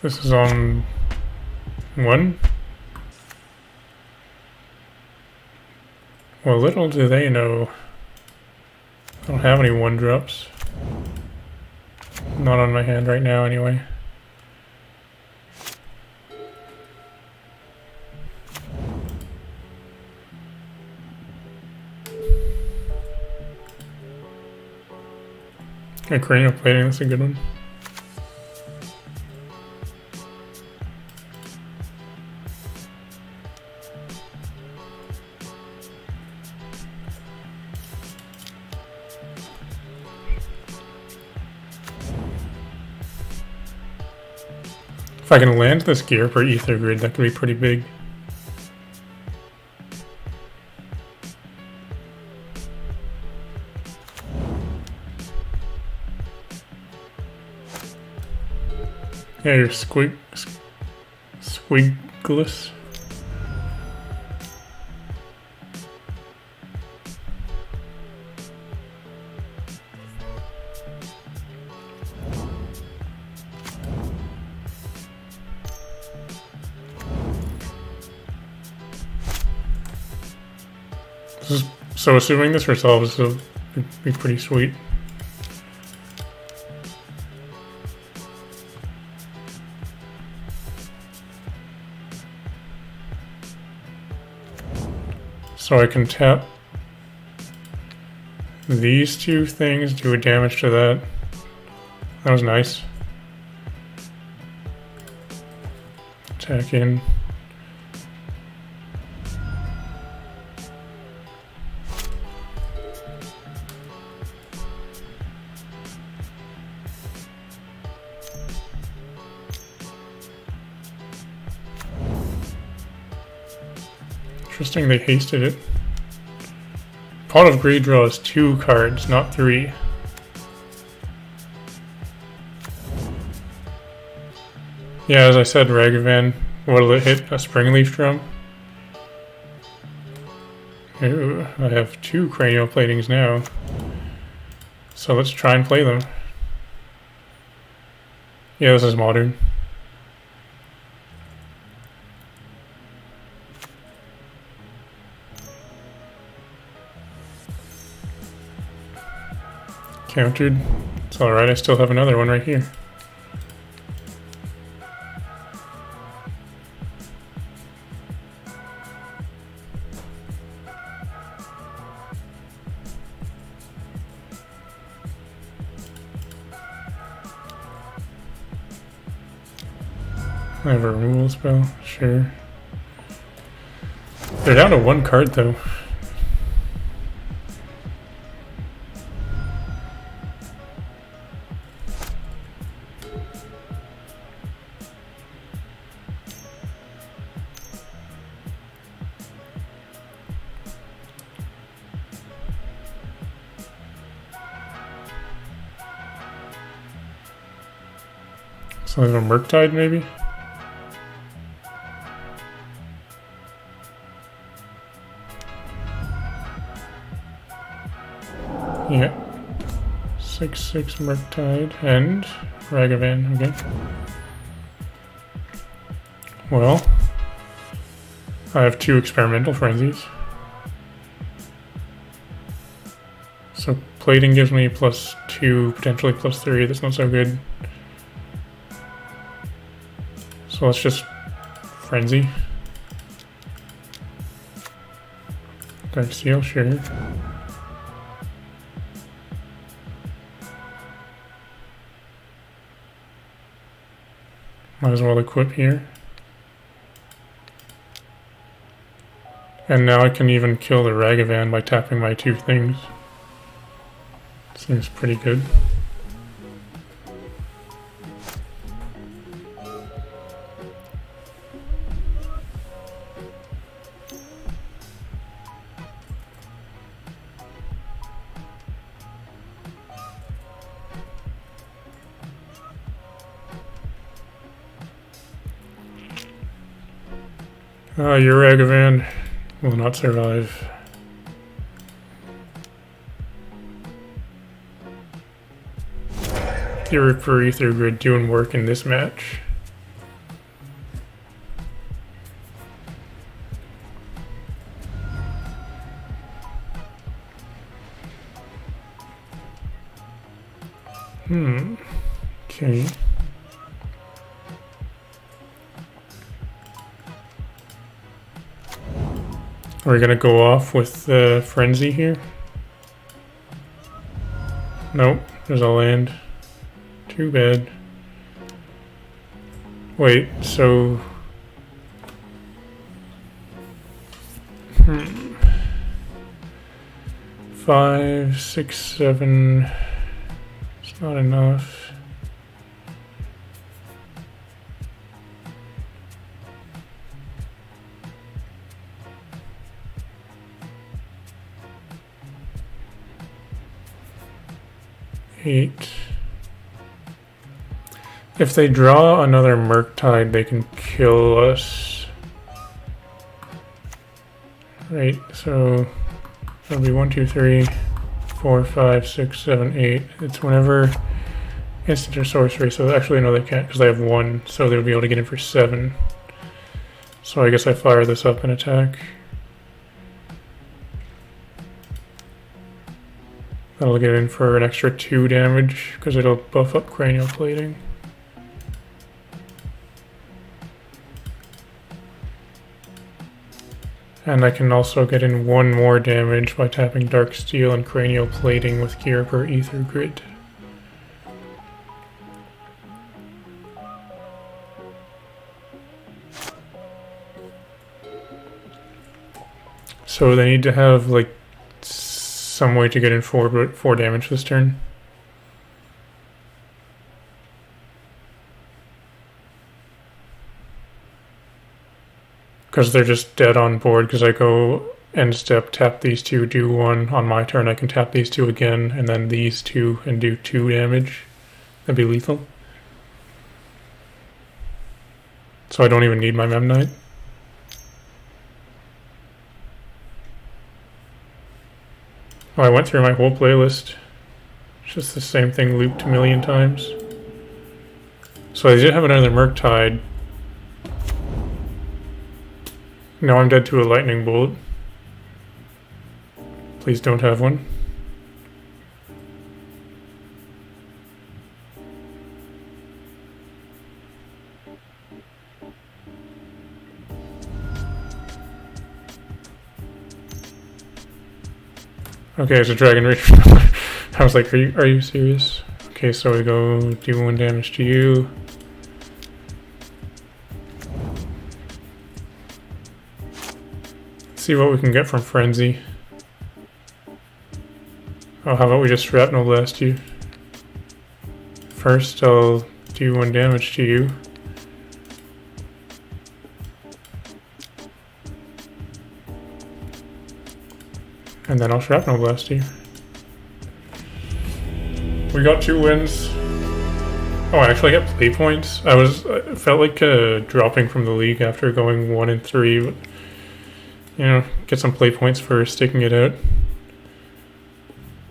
This is on 1. Well, little do they know. I don't have any 1-drops. Not on my hand right now, anyway. A cranial plating, that's a good one. If I can land this gear per ether grid, that could be pretty big. Yeah, you're squigless. So assuming this resolves, this will be pretty sweet. So I can tap these 2 things, do a damage to that. That was nice. Attack in. Interesting, they hasted it. Pot of Greed draws 2 cards, not 3. Yeah, as I said, Ragavan, what'll it hit? A Springleaf Drum? Ooh, I have 2 cranial platings now. So let's try and play them. Yeah, this is modern. Countered. It's alright, I still have another one right here. I have a removal spell, sure. They're down to one card though. So there's a murktide maybe? Yeah. 6/6 murktide and Ragavan, okay. Well, I have 2 experimental frenzies. So plating gives me +2, potentially +3, that's not so good. So let's just frenzy. Dark Seal, sure. Might as well equip here. And now I can even kill the Ragavan by tapping my 2 things. Seems pretty good. Your Ragavan will not survive. Your Ripper Ether Grid doing work in this match. Okay. Are we gonna go off with the Frenzy here? Nope, there's a land. Too bad. Wait, so... 5, 6, 7... It's not enough. Eight. If they draw another Murktide, they can kill us. Right, so that'll be 1, 2, 3, 4, 5, 6, 7, 8. It's whenever instant or sorcery, so actually no they can't because they have 1, so they'll be able to get in for 7. So I guess I fire this up and attack. That'll get in for an extra 2 damage because it'll buff up cranial plating. And I can also get in 1 more damage by tapping Dark Steel and cranial plating with Gear per Ether Grid. So they need to have like some way to get in 4 damage this turn. Because they're just dead on board, because I go end step, tap these 2, do 1. On my turn I can tap these 2 again, and then these 2 and do 2 damage. That'd be lethal. So I don't even need my Memnite. Oh, I went through my whole playlist. It's just the same thing looped a million times. So I did have another Murktide. Now I'm dead to a lightning bolt. Please don't have one. Okay, it's a dragon rage. I was like, are you serious? Okay, so we go do 1 damage to you. Let's see what we can get from Frenzy. Oh, how about we just shrapnel blast you? First, I'll do 1 damage to you. And then I'll shrapnel blast you. We got 2 wins. Oh, I actually got play points. I felt like dropping from the league after going 1-3, but you know, get some play points for sticking it out.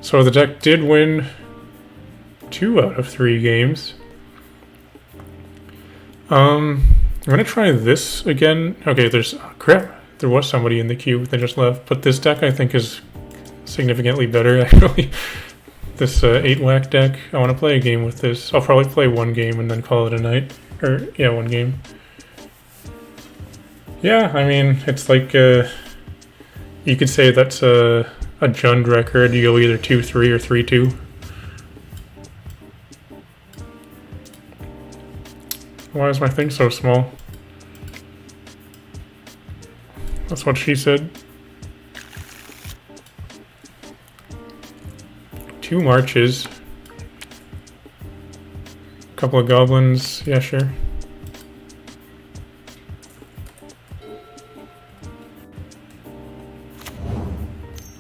So the deck did win 2 out of 3 games. I'm gonna try this again. Okay, there's crap. There was somebody in the queue. They just left. But this deck I think is significantly better actually. This 8 wack deck. I want to play a game with this. I'll probably play 1 game and then call it a night. Or yeah, 1 game. Yeah, I mean it's like you could say that's a Jund record. You go either 2-3 or 3-2. Why is my thing so small? That's what she said. 2 marches. Couple of goblins. Yeah, sure.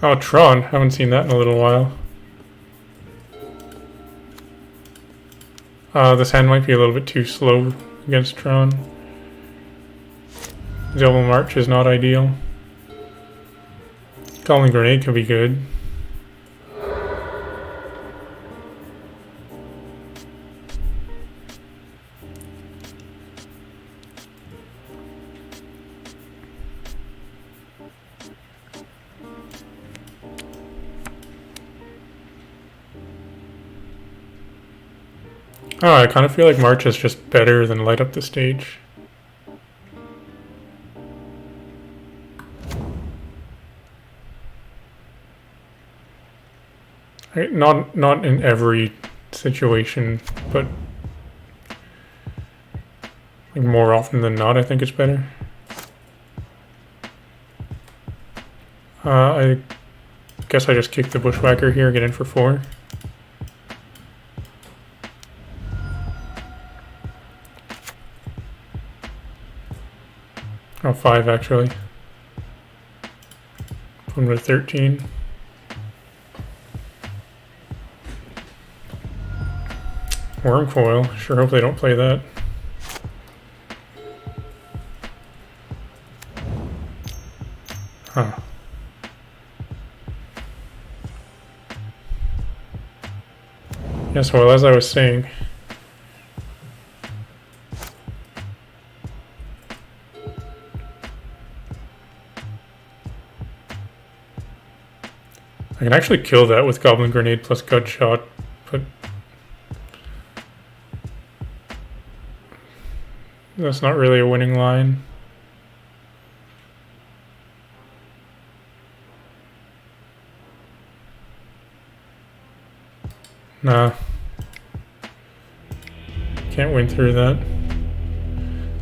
Oh, Tron. Haven't seen that in a little while. This hand might be a little bit too slow against Tron. Double March is not ideal. Goblin Grenade could be good. Oh, I kind of feel like March is just better than Light Up the Stage. Not in every situation, but like more often than not, I think it's better. I guess I just kick the Bushwhacker here, get in for 4. Oh, 5 actually. Put him to 13. Worm Coil. Sure hope they don't play that. Huh. Yes, well, as I was saying, I can actually kill that with Goblin Grenade plus Gut Shot, but that's not really a winning line. Nah. Can't win through that.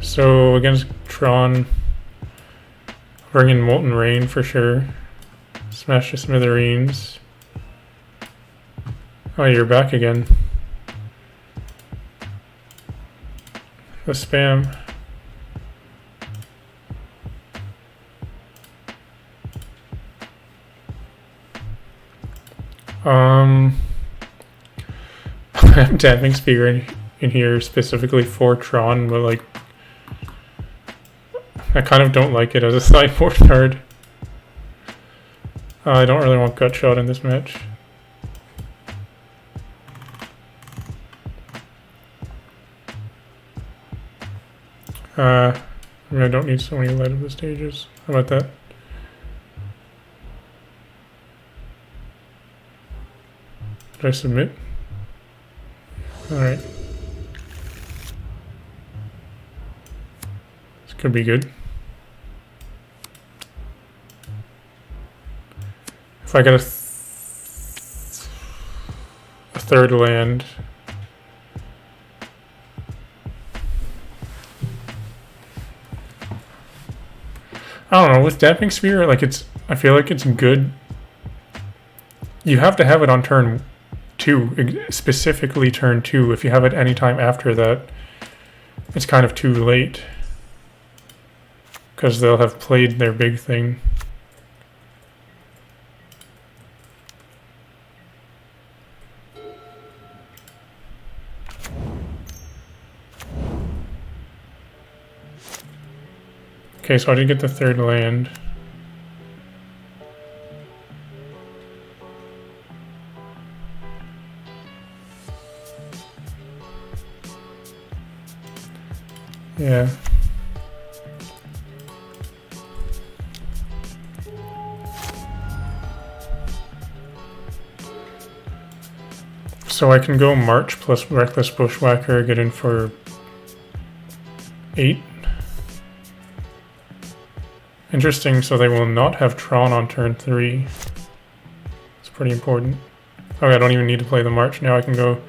So against Tron, bring in Molten Rain for sure. Smash to smithereens. Oh, you're back again. The spam. I have Damping Spear in here specifically for Tron, but like I kind of don't like it as a sideboard card. I don't really want Gut Shot in this match. I mean, I don't need so many Light Up the Stages. How about that? Did I submit? Alright. This could be good. If I get a third land. I don't know, with Damping Sphere, like I feel like it's good. You have to have it on turn 2, specifically turn 2. If you have it any time after that, it's kind of too late. Because they'll have played their big thing. Okay, so I did get the third land. Yeah. So I can go March plus Reckless Bushwhacker, get in for 8. Interesting, so they will not have Tron on turn 3. It's pretty important. Okay, I don't even need to play the March now. I can go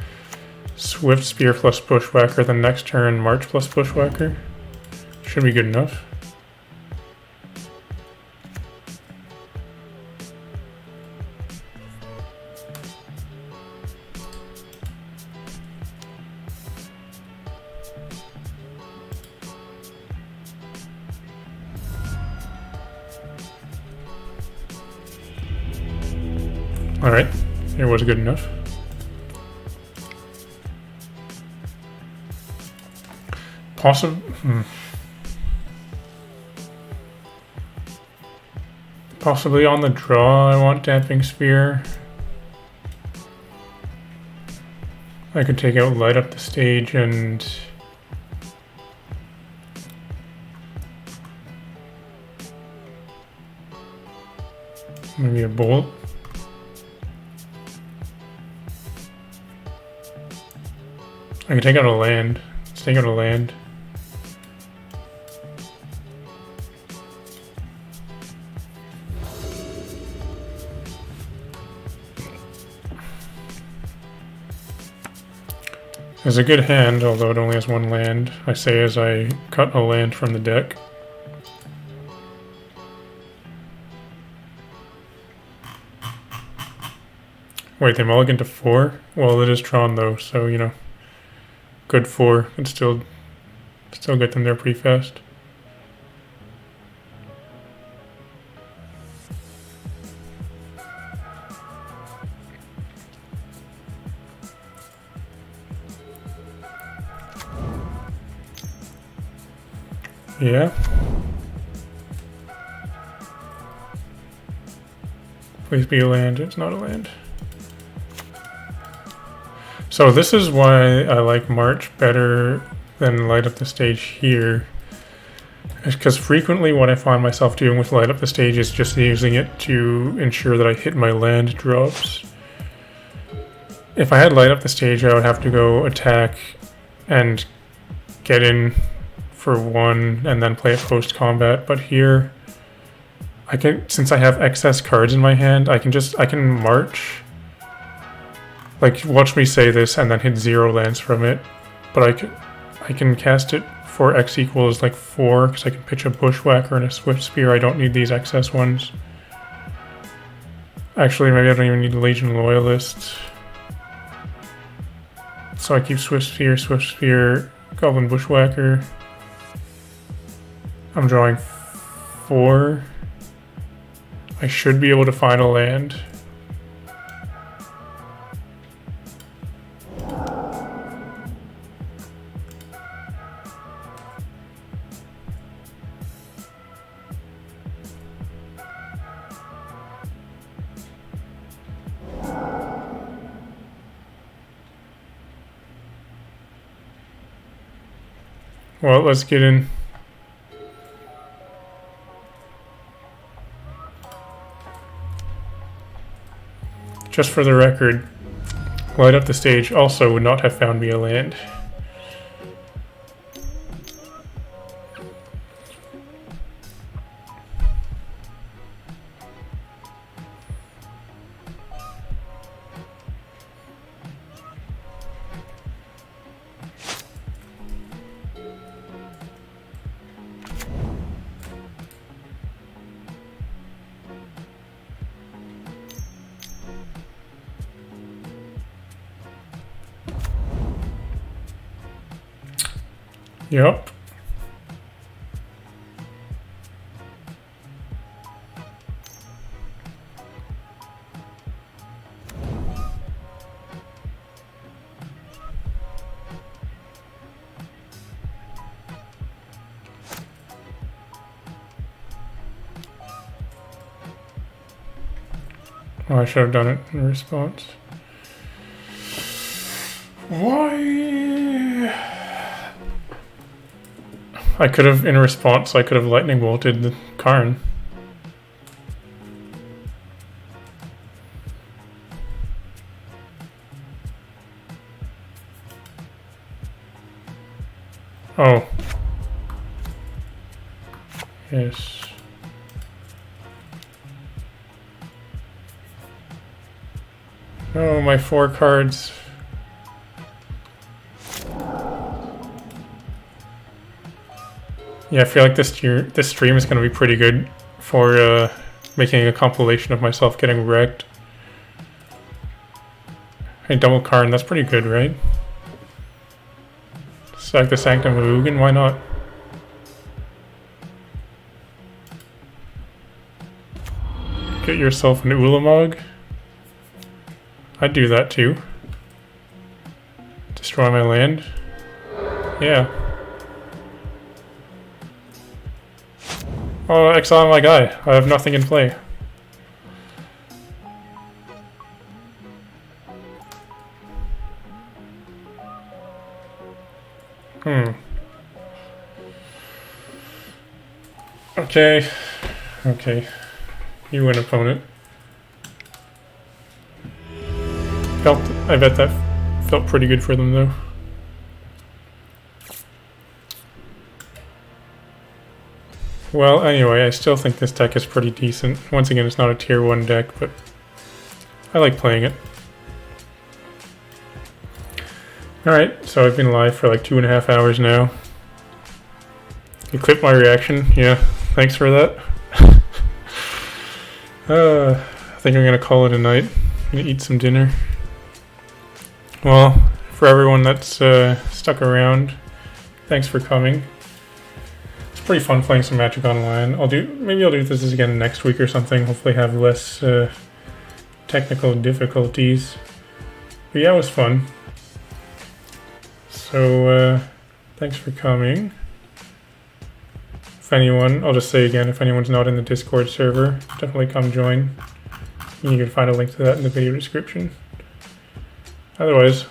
Swift Spear plus Bushwhacker, the next turn March plus Bushwhacker. Should be good enough. Alright, it was good enough. Possibly on the draw, I want Damping Sphere. I could take out Light Up the Stage and maybe a Bolt. I can take out a land. Let's take out a land. It's a good hand, although it only has one land. I say as I cut a land from the deck. Wait, they mulligan to 4? Well, it is Tron though, so you know. Good 4. Can still get them there pretty fast. Yeah. Please be a land. It's not a land. So this is why I like March better than Light Up the Stage here. Because frequently what I find myself doing with Light Up the Stage is just using it to ensure that I hit my land drops. If I had Light Up the Stage, I would have to go attack and get in for 1 and then play it post-combat. But here, I can, since I have excess cards in my hand, I can march. Like, watch me say this and then hit 0 lands from it. But I can cast it for X equals like 4 because I can pitch a Bushwhacker and a Swift Spear. I don't need these excess ones. Actually, maybe I don't even need a Legion Loyalist. So I keep Swift Spear, Goblin Bushwhacker. I'm drawing 4. I should be able to find a land. Well, let's get in. Just for the record, Light Up the Stage also would not have found me a land. Yep. Oh, I should have done it in response. Why? I could have, in response, I could have lightning bolted the Karn. Oh. Yes. Oh, my 4 cards. Yeah, I feel like this stream is going to be pretty good for making a compilation of myself getting wrecked. Hey, double Karn, that's pretty good, right? Sack the Sanctum of Ugin, why not? Get yourself an Ulamog. I'd do that too. Destroy my land. Yeah. Oh, exile my guy. I have nothing in play. Okay. Okay. You win, opponent. I bet that felt pretty good for them, though. Well, anyway, I still think this deck is pretty decent. Once again, it's not a tier 1 deck, but I like playing it. Alright, so I've been live for like 2.5 hours now. You clipped my reaction? Yeah, thanks for that. I think I'm gonna call it a night. I'm gonna eat some dinner. Well, for everyone that's stuck around, thanks for coming. It's pretty fun playing some Magic Online. Maybe I'll do this again next week or something. Hopefully have less technical difficulties. But yeah, it was fun. So thanks for coming. If anyone, I'll just say again, if anyone's not in the Discord server, definitely come join. You can find a link to that in the video description. Otherwise,